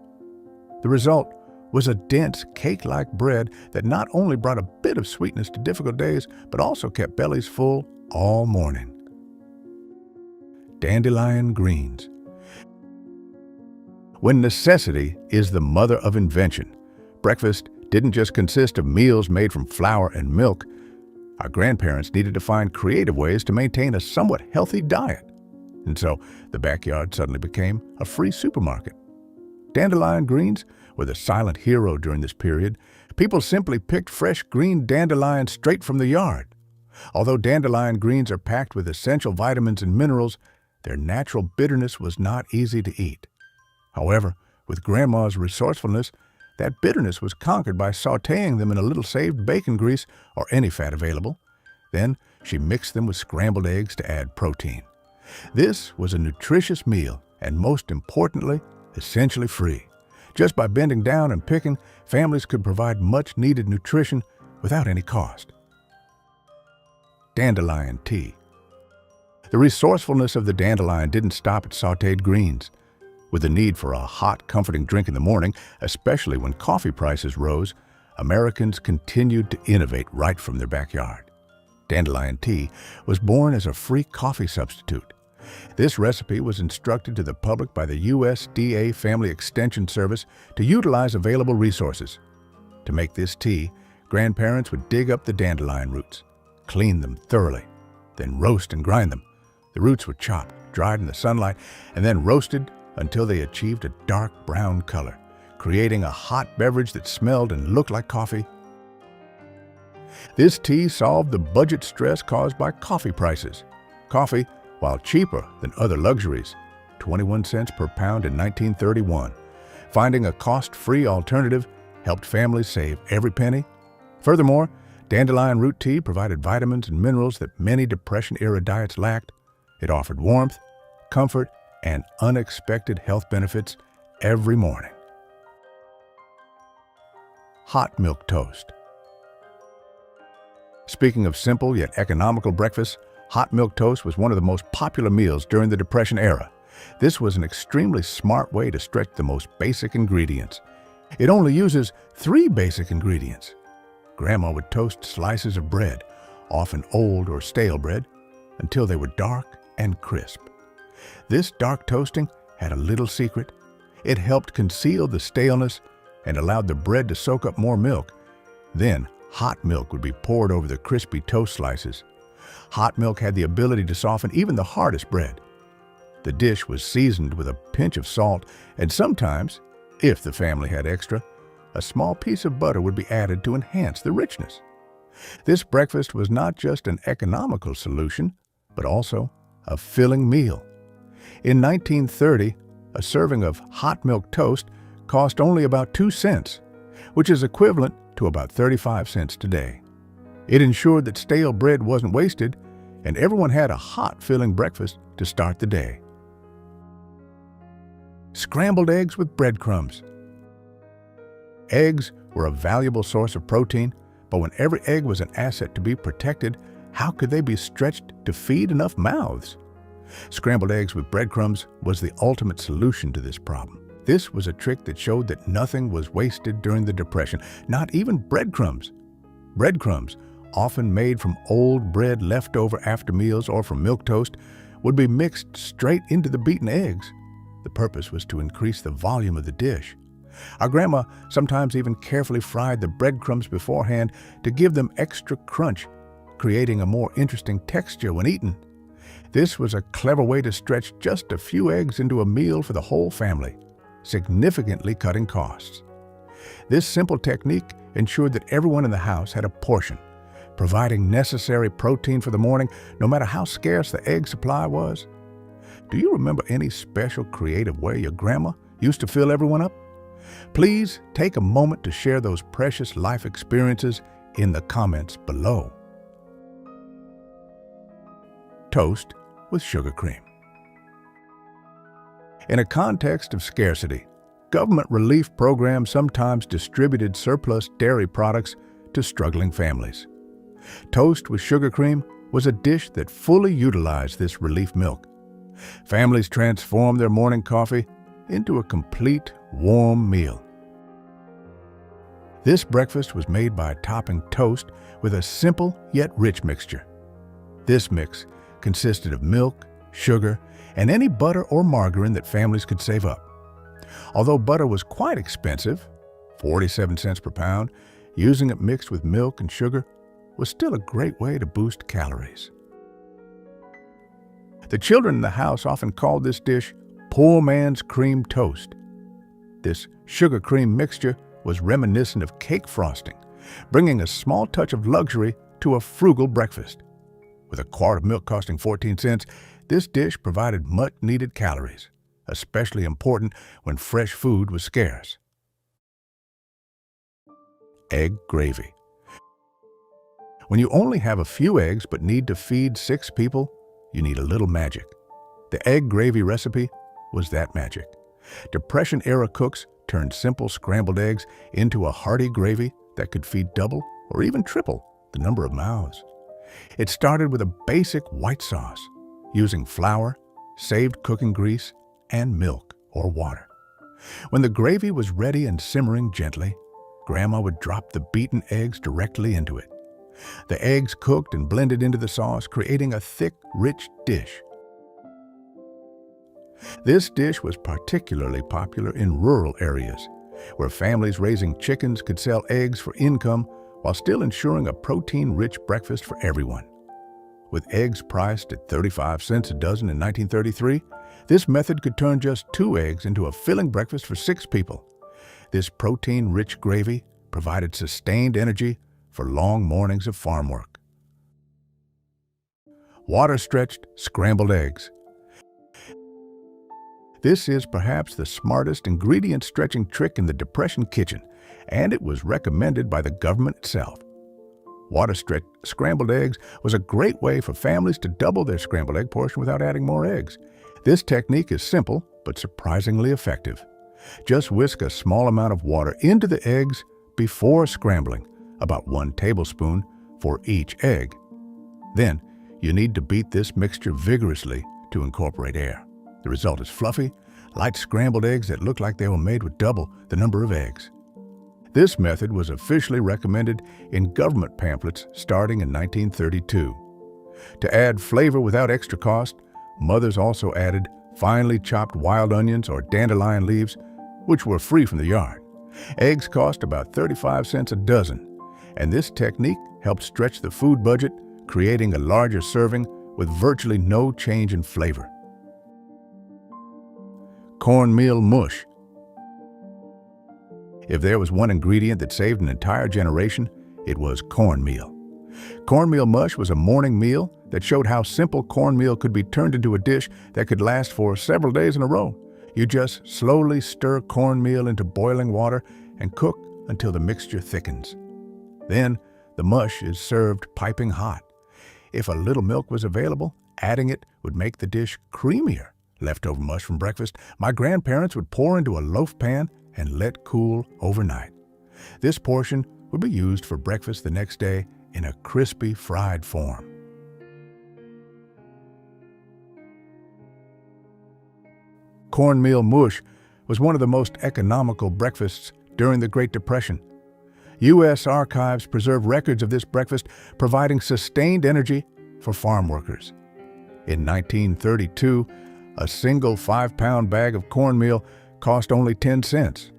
The result was a dense, cake-like bread that not only brought a bit of sweetness to difficult days, but also kept bellies full all morning. Dandelion greens. When necessity is the mother of invention, breakfast didn't just consist of meals made from flour and milk. Our grandparents needed to find creative ways to maintain a somewhat healthy diet. And so the backyard suddenly became a free supermarket. Dandelion greens were the silent hero during this period. People simply picked fresh green dandelions straight from the yard. Although dandelion greens are packed with essential vitamins and minerals, their natural bitterness was not easy to eat. However, with Grandma's resourcefulness, that bitterness was conquered by sautéing them in a little saved bacon grease or any fat available. Then she mixed them with scrambled eggs to add protein. This was a nutritious meal and, most importantly, essentially free. Just by bending down and picking, families could provide much-needed nutrition without any cost. Dandelion tea. The resourcefulness of the dandelion didn't stop at sautéed greens. With the need for a hot, comforting drink in the morning, especially when coffee prices rose, Americans continued to innovate right from their backyard. Dandelion tea was born as a free coffee substitute. This recipe was instructed to the public by the USDA Family Extension Service to utilize available resources. To make this tea, grandparents would dig up the dandelion roots, clean them thoroughly, then roast and grind them. The roots were chopped, dried in the sunlight, and then roasted until they achieved a dark brown color, creating a hot beverage that smelled and looked like coffee. This tea solved the budget stress caused by coffee prices. Coffee, while cheaper than other luxuries, 21 cents per pound in 1931. Finding a cost-free alternative helped families save every penny. Furthermore, dandelion root tea provided vitamins and minerals that many Depression-era diets lacked. It offered warmth, comfort, and unexpected health benefits every morning. Hot milk toast. Speaking of simple yet economical breakfasts, hot milk toast was one of the most popular meals during the Depression era. This was an extremely smart way to stretch the most basic ingredients. It only uses 3 basic ingredients. Grandma would toast slices of bread, often old or stale bread, until they were dark and crisp. This dark toasting had a little secret. It helped conceal the staleness and allowed the bread to soak up more milk. Then, hot milk would be poured over the crispy toast slices. Hot milk had the ability to soften even the hardest bread. The dish was seasoned with a pinch of salt, and sometimes, if the family had extra, a small piece of butter would be added to enhance the richness. This breakfast was not just an economical solution, but also a filling meal. In 1930, a serving of hot milk toast cost only about 2 cents, which is equivalent to about 35 cents today. It ensured that stale bread wasn't wasted, and everyone had a hot, filling breakfast to start the day. Scrambled eggs with breadcrumbs. Eggs were a valuable source of protein, but when every egg was an asset to be protected, how could they be stretched to feed enough mouths? Scrambled eggs with breadcrumbs was the ultimate solution to this problem. This was a trick that showed that nothing was wasted during the Depression, not even breadcrumbs. Breadcrumbs, often made from old bread left over after meals or from milk toast, would be mixed straight into the beaten eggs. The purpose was to increase the volume of the dish. Our grandma sometimes even carefully fried the breadcrumbs beforehand to give them extra crunch, creating a more interesting texture when eaten. This was a clever way to stretch just a few eggs into a meal for the whole family, significantly cutting costs. This simple technique ensured that everyone in the house had a portion, providing necessary protein for the morning, no matter how scarce the egg supply was. Do you remember any special creative way your grandma used to fill everyone up? Please take a moment to share those precious life experiences in the comments below. Toast with sugar cream. In a context of scarcity, government relief programs sometimes distributed surplus dairy products to struggling families. Toast with sugar cream was a dish that fully utilized this relief milk. Families transformed their morning coffee into a complete, warm meal. This breakfast was made by topping toast with a simple yet rich mixture. This mix consisted of milk, sugar, and any butter or margarine that families could save up. Although butter was quite expensive, 47 cents per pound, using it mixed with milk and sugar was still a great way to boost calories. The children in the house often called this dish poor man's cream toast. This sugar cream mixture was reminiscent of cake frosting, bringing a small touch of luxury to a frugal breakfast. With a quart of milk costing 14 cents, this dish provided much-needed calories, especially important when fresh food was scarce. Egg gravy. When you only have a few eggs but need to feed 6 people, you need a little magic. The egg gravy recipe was that magic. Depression-era cooks turned simple scrambled eggs into a hearty gravy that could feed double or even triple the number of mouths. It started with a basic white sauce, using flour, saved cooking grease, and milk or water. When the gravy was ready and simmering gently, Grandma would drop the beaten eggs directly into it. The eggs cooked and blended into the sauce, creating a thick, rich dish. This dish was particularly popular in rural areas, where families raising chickens could sell eggs for income while still ensuring a protein-rich breakfast for everyone. With eggs priced at 35 cents a dozen in 1933, this method could turn just 2 eggs into a filling breakfast for 6 people. This protein-rich gravy provided sustained energy for long mornings of farm work. Water-stretched scrambled eggs. This is perhaps the smartest ingredient-stretching trick in the Depression kitchen, and it was recommended by the government itself. Water-stretched scrambled eggs was a great way for families to double their scrambled egg portion without adding more eggs. This technique is simple but surprisingly effective. Just whisk a small amount of water into the eggs before scrambling, about 1 tablespoon for each egg. Then, you need to beat this mixture vigorously to incorporate air. The result is fluffy, light scrambled eggs that look like they were made with double the number of eggs. This method was officially recommended in government pamphlets starting in 1932. To add flavor without extra cost, mothers also added finely chopped wild onions or dandelion leaves, which were free from the yard. Eggs cost about 35 cents a dozen, and this technique helped stretch the food budget, creating a larger serving with virtually no change in flavor. Cornmeal mush. If there was one ingredient that saved an entire generation, it was cornmeal. Cornmeal mush was a morning meal that showed how simple cornmeal could be turned into a dish that could last for several days in a row. You just slowly stir cornmeal into boiling water and cook until the mixture thickens. Then, the mush is served piping hot. If a little milk was available, adding it would make the dish creamier. Leftover mush from breakfast, my grandparents would pour into a loaf pan and let cool overnight. This portion would be used for breakfast the next day in a crispy fried form. Cornmeal mush was one of the most economical breakfasts during the Great Depression. U.S. archives preserve records of this breakfast, providing sustained energy for farm workers. In 1932, a single 5-pound bag of cornmeal cost only 10 cents.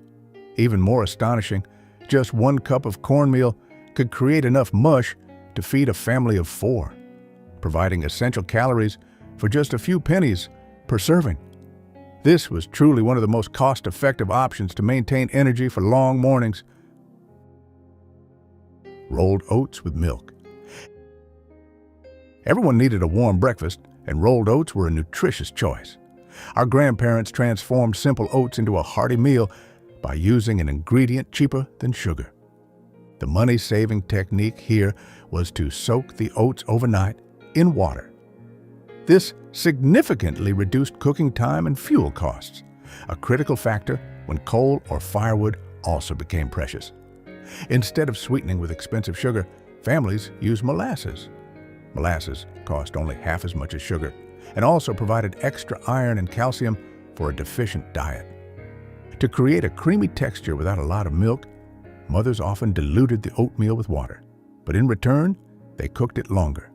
Even more astonishing, just 1 cup of cornmeal could create enough mush to feed a family of 4, providing essential calories for just a few pennies per serving. This was truly one of the most cost-effective options to maintain energy for long mornings. Rolled oats with milk. Everyone needed a warm breakfast, and rolled oats were a nutritious choice. Our grandparents transformed simple oats into a hearty meal by using an ingredient cheaper than sugar. The money-saving technique here was to soak the oats overnight in water. This significantly reduced cooking time and fuel costs, a critical factor when coal or firewood also became precious. Instead of sweetening with expensive sugar, families used molasses. Molasses cost only half as much as sugar and also provided extra iron and calcium for a deficient diet. To create a creamy texture without a lot of milk, mothers often diluted the oatmeal with water, but in return, they cooked it longer.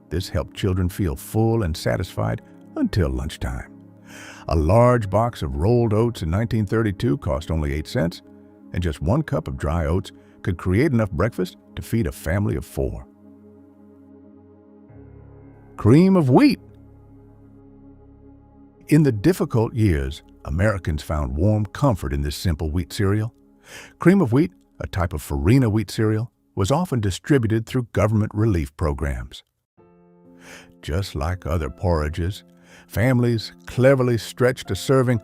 This helped children feel full and satisfied until lunchtime. A large box of rolled oats in 1932 cost only 8 cents, and just 1 cup of dry oats could create enough breakfast to feed a family of 4. Cream of wheat. In the difficult years, Americans found warm comfort in this simple wheat cereal. Cream of wheat, a type of farina wheat cereal, was often distributed through government relief programs. Just like other porridges, families cleverly stretched a serving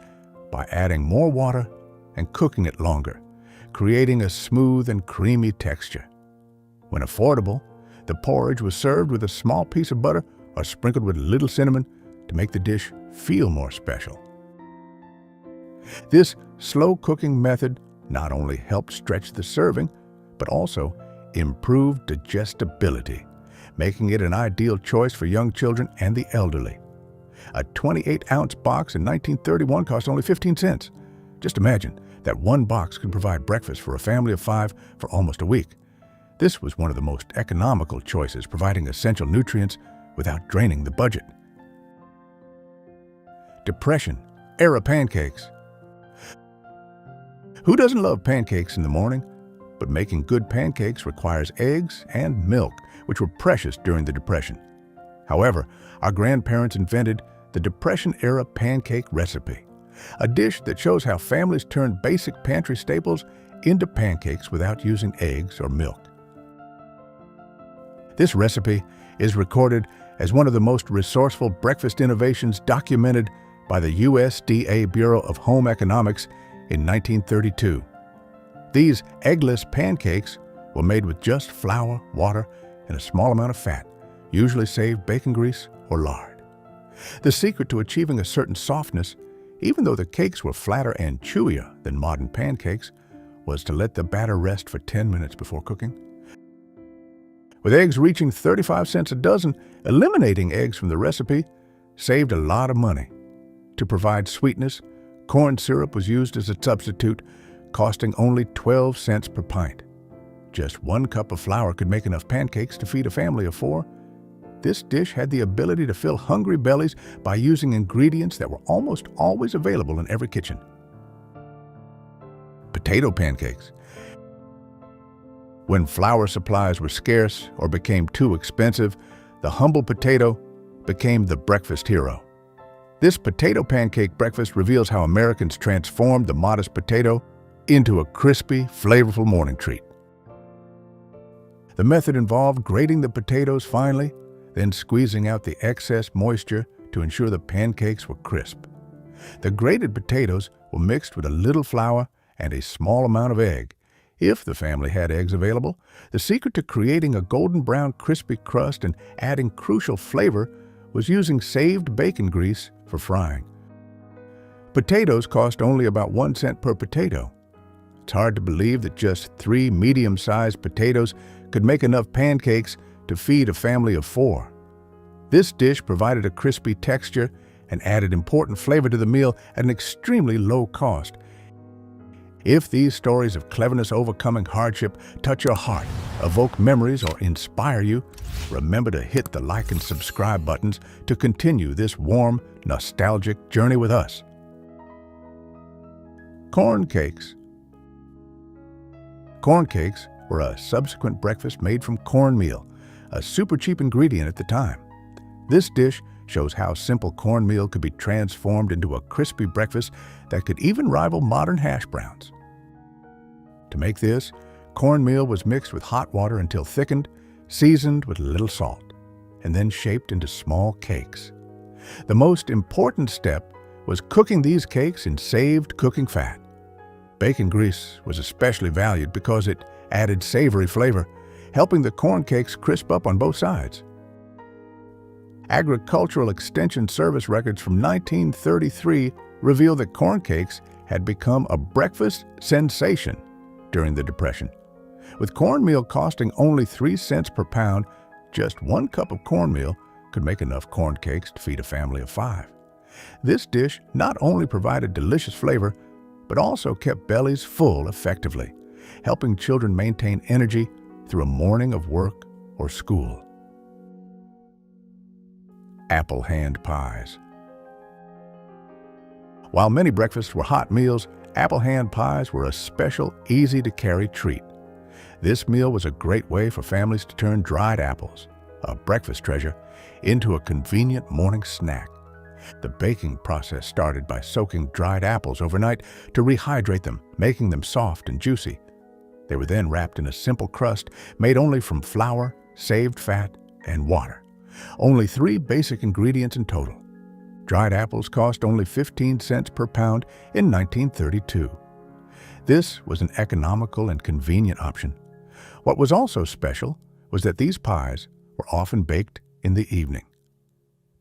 by adding more water and cooking it longer, creating a smooth and creamy texture. When affordable, the porridge was served with a small piece of butter or sprinkled with a little cinnamon to make the dish feel more special. This slow cooking method not only helped stretch the serving, but also improved digestibility, making it an ideal choice for young children and the elderly. A 28-ounce box in 1931 cost only 15 cents. Just imagine that one box could provide breakfast for a family of 5 for almost a week. This was one of the most economical choices, providing essential nutrients without draining the budget. Depression-era pancakes. Who doesn't love pancakes in the morning? But making good pancakes requires eggs and milk, which were precious during the Depression. However, our grandparents invented the Depression-era pancake recipe, a dish that shows how families turned basic pantry staples into pancakes without using eggs or milk. This recipe is recorded as one of the most resourceful breakfast innovations documented by the USDA Bureau of Home Economics in 1932. These eggless pancakes were made with just flour, water, and a small amount of fat, usually saved bacon grease or lard. The secret to achieving a certain softness, even though the cakes were flatter and chewier than modern pancakes, was to let the batter rest for 10 minutes before cooking. With eggs reaching 35 cents a dozen, eliminating eggs from the recipe saved a lot of money. To provide sweetness, corn syrup was used as a substitute, costing only 12 cents per pint. Just 1 cup of flour could make enough pancakes to feed a family of 4. This dish had the ability to fill hungry bellies by using ingredients that were almost always available in every kitchen. Potato pancakes. When flour supplies were scarce or became too expensive, the humble potato became the breakfast hero. This potato pancake breakfast reveals how Americans transformed the modest potato into a crispy, flavorful morning treat. The method involved grating the potatoes finely, then squeezing out the excess moisture to ensure the pancakes were crisp. The grated potatoes were mixed with a little flour and a small amount of egg, if the family had eggs available. The secret to creating a golden brown crispy crust and adding crucial flavor was using saved bacon grease for frying. Potatoes cost only about 1 cent per potato. It's hard to believe that just 3 medium-sized potatoes could make enough pancakes to feed a family of 4. This dish provided a crispy texture and added important flavor to the meal at an extremely low cost. If these stories of cleverness overcoming hardship touch your heart, evoke memories, or inspire you, remember to hit the like and subscribe buttons to continue this warm, nostalgic journey with us. Corn cakes. Corn cakes were a subsequent breakfast made from cornmeal, a super cheap ingredient at the time. This dish shows how simple cornmeal could be transformed into a crispy breakfast that could even rival modern hash browns. To make this, cornmeal was mixed with hot water until thickened, seasoned with a little salt, and then shaped into small cakes. The most important step was cooking these cakes in saved cooking fat. Bacon grease was especially valued because it added savory flavor, helping the corn cakes crisp up on both sides. Agricultural Extension Service records from 1933 reveal that corn cakes had become a breakfast sensation during the Depression. With cornmeal costing only 3 cents per pound, just 1 cup of cornmeal could make enough corn cakes to feed a family of 5. This dish not only provided delicious flavor, but also kept bellies full effectively, helping children maintain energy through a morning of work or school. Apple hand pies. While many breakfasts were hot meals, apple hand pies were a special, easy-to-carry treat. This meal was a great way for families to turn dried apples, a breakfast treasure, into a convenient morning snack. The baking process started by soaking dried apples overnight to rehydrate them, making them soft and juicy. They were then wrapped in a simple crust made only from flour, saved fat, and water. Only 3 basic ingredients in total. Dried apples cost only 15 cents per pound in 1932. This was an economical and convenient option. What was also special was that these pies were often baked in the evening.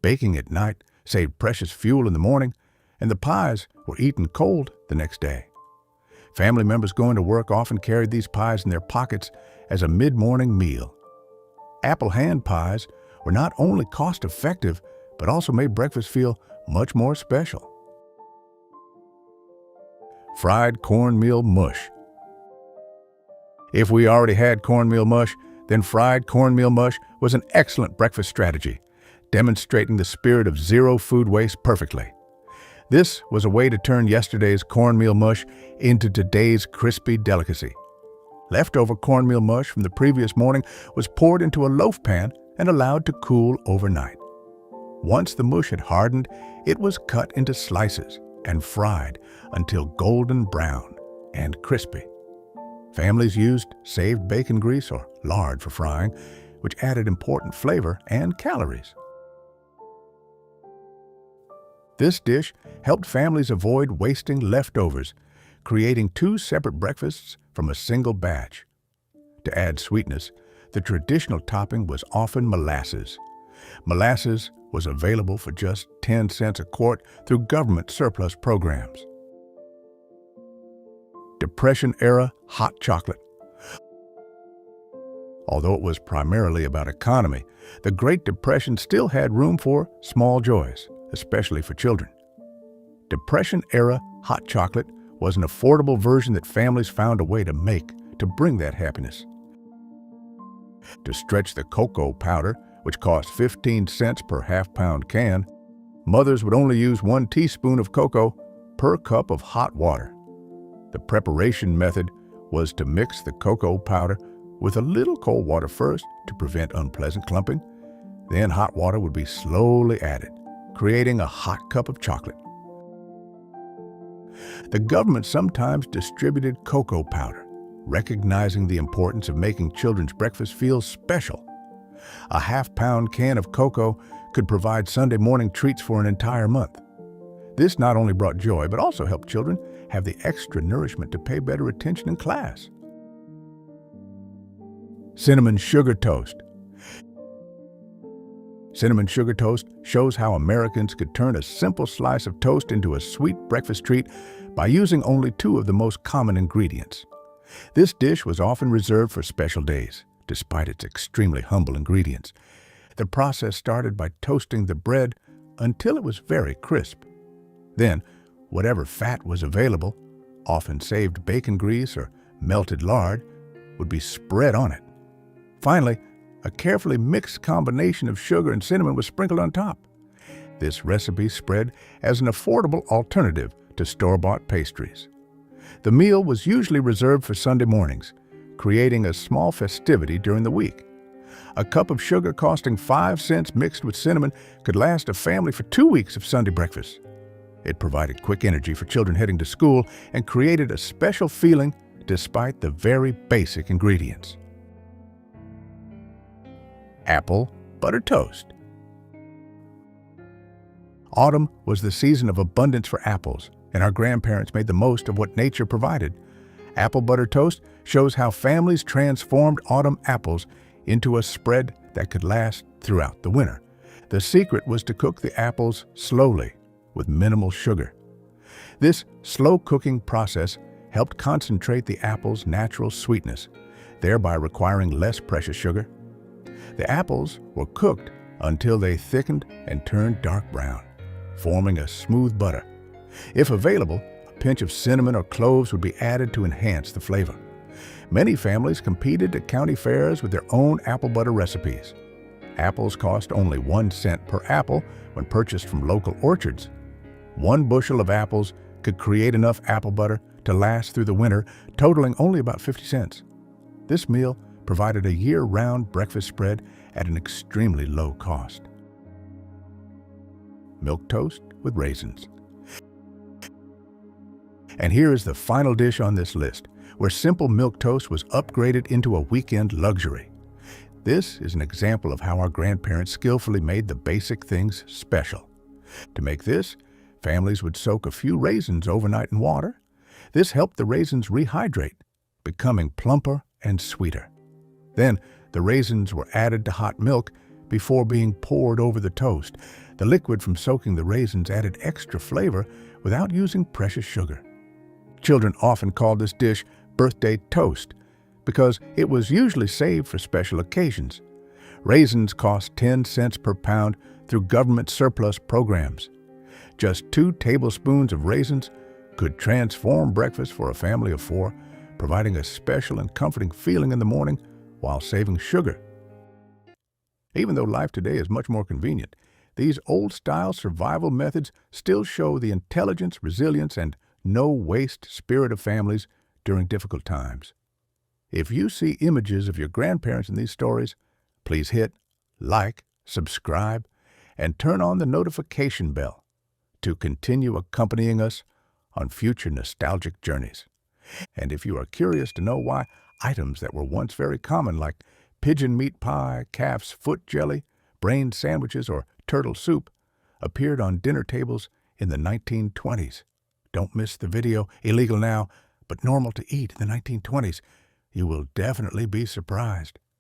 Baking at night saved precious fuel in the morning, and the pies were eaten cold the next day. Family members going to work often carried these pies in their pockets as a mid-morning meal. Apple hand pies were not only cost-effective, but also made breakfast feel much more special. Fried cornmeal mush. If we already had cornmeal mush, then fried cornmeal mush was an excellent breakfast strategy, demonstrating the spirit of zero food waste perfectly. This was a way to turn yesterday's cornmeal mush into today's crispy delicacy. Leftover cornmeal mush from the previous morning was poured into a loaf pan and allowed to cool overnight. Once the mush had hardened, it was cut into slices and fried until golden brown and crispy. Families used saved bacon grease or lard for frying, which added important flavor and calories. This dish helped families avoid wasting leftovers, creating 2 separate breakfasts from a single batch. To add sweetness, the traditional topping was often molasses. Molasses was available for just 10 cents a quart through government surplus programs. Depression-era hot chocolate. Although it was primarily about economy, the Great Depression still had room for small joys, especially for children. Depression-era hot chocolate was an affordable version that families found a way to make to bring that happiness. To stretch the cocoa powder, which cost 15 cents per half-pound can, mothers would only use 1 teaspoon of cocoa per cup of hot water. The preparation method was to mix the cocoa powder with a little cold water first to prevent unpleasant clumping. Then hot water would be slowly added, creating a hot cup of chocolate. The government sometimes distributed cocoa powder, recognizing the importance of making children's breakfast feel special. A half-pound can of cocoa could provide Sunday morning treats for an entire month. This not only brought joy, but also helped children have the extra nourishment to pay better attention in class. Cinnamon sugar toast. Cinnamon sugar toast shows how Americans could turn a simple slice of toast into a sweet breakfast treat by using only 2 of the most common ingredients. This dish was often reserved for special days, despite its extremely humble ingredients. The process started by toasting the bread until it was very crisp. Then, whatever fat was available, often saved bacon grease or melted lard, would be spread on it. Finally, a carefully mixed combination of sugar and cinnamon was sprinkled on top. This recipe spread as an affordable alternative to store-bought pastries. The meal was usually reserved for Sunday mornings, creating a small festivity during the week. A cup of sugar costing 5 cents mixed with cinnamon could last a family for 2 weeks of Sunday breakfast. It provided quick energy for children heading to school and created a special feeling despite the very basic ingredients. Apple butter toast. Autumn was the season of abundance for apples, and our grandparents made the most of what nature provided. Apple butter toast shows how families transformed autumn apples into a spread that could last throughout the winter. The secret was to cook the apples slowly with minimal sugar. This slow cooking process helped concentrate the apple's natural sweetness, thereby requiring less precious sugar. The apples were cooked until they thickened and turned dark brown, forming a smooth butter. If available, a pinch of cinnamon or cloves would be added to enhance the flavor. Many families competed at county fairs with their own apple butter recipes. Apples cost only 1 cent per apple when purchased from local orchards. 1 bushel of apples could create enough apple butter to last through the winter, totaling only about 50 cents. This meal provided a year-round breakfast spread at an extremely low cost. Milk toast with raisins. And here is the final dish on this list, where simple milk toast was upgraded into a weekend luxury. This is an example of how our grandparents skillfully made the basic things special. To make this, families would soak a few raisins overnight in water. This helped the raisins rehydrate, becoming plumper and sweeter. Then, the raisins were added to hot milk before being poured over the toast. The liquid from soaking the raisins added extra flavor without using precious sugar. Children often called this dish birthday toast because it was usually saved for special occasions. Raisins cost 10 cents per pound through government surplus programs. Just 2 tablespoons of raisins could transform breakfast for a family of 4, providing a special and comforting feeling in the morning while saving sugar. Even though life today is much more convenient, these old-style survival methods still show the intelligence, resilience, and no-waste spirit of families during difficult times. If you see images of your grandparents in these stories, please hit like, subscribe, and turn on the notification bell to continue accompanying us on future nostalgic journeys. And if you are curious to know why items that were once very common like pigeon meat pie, calf's foot jelly, brain sandwiches, or turtle soup appeared on dinner tables in the 1920s. Don't miss the video, illegal now, but normal to eat in the 1920s. You will definitely be surprised.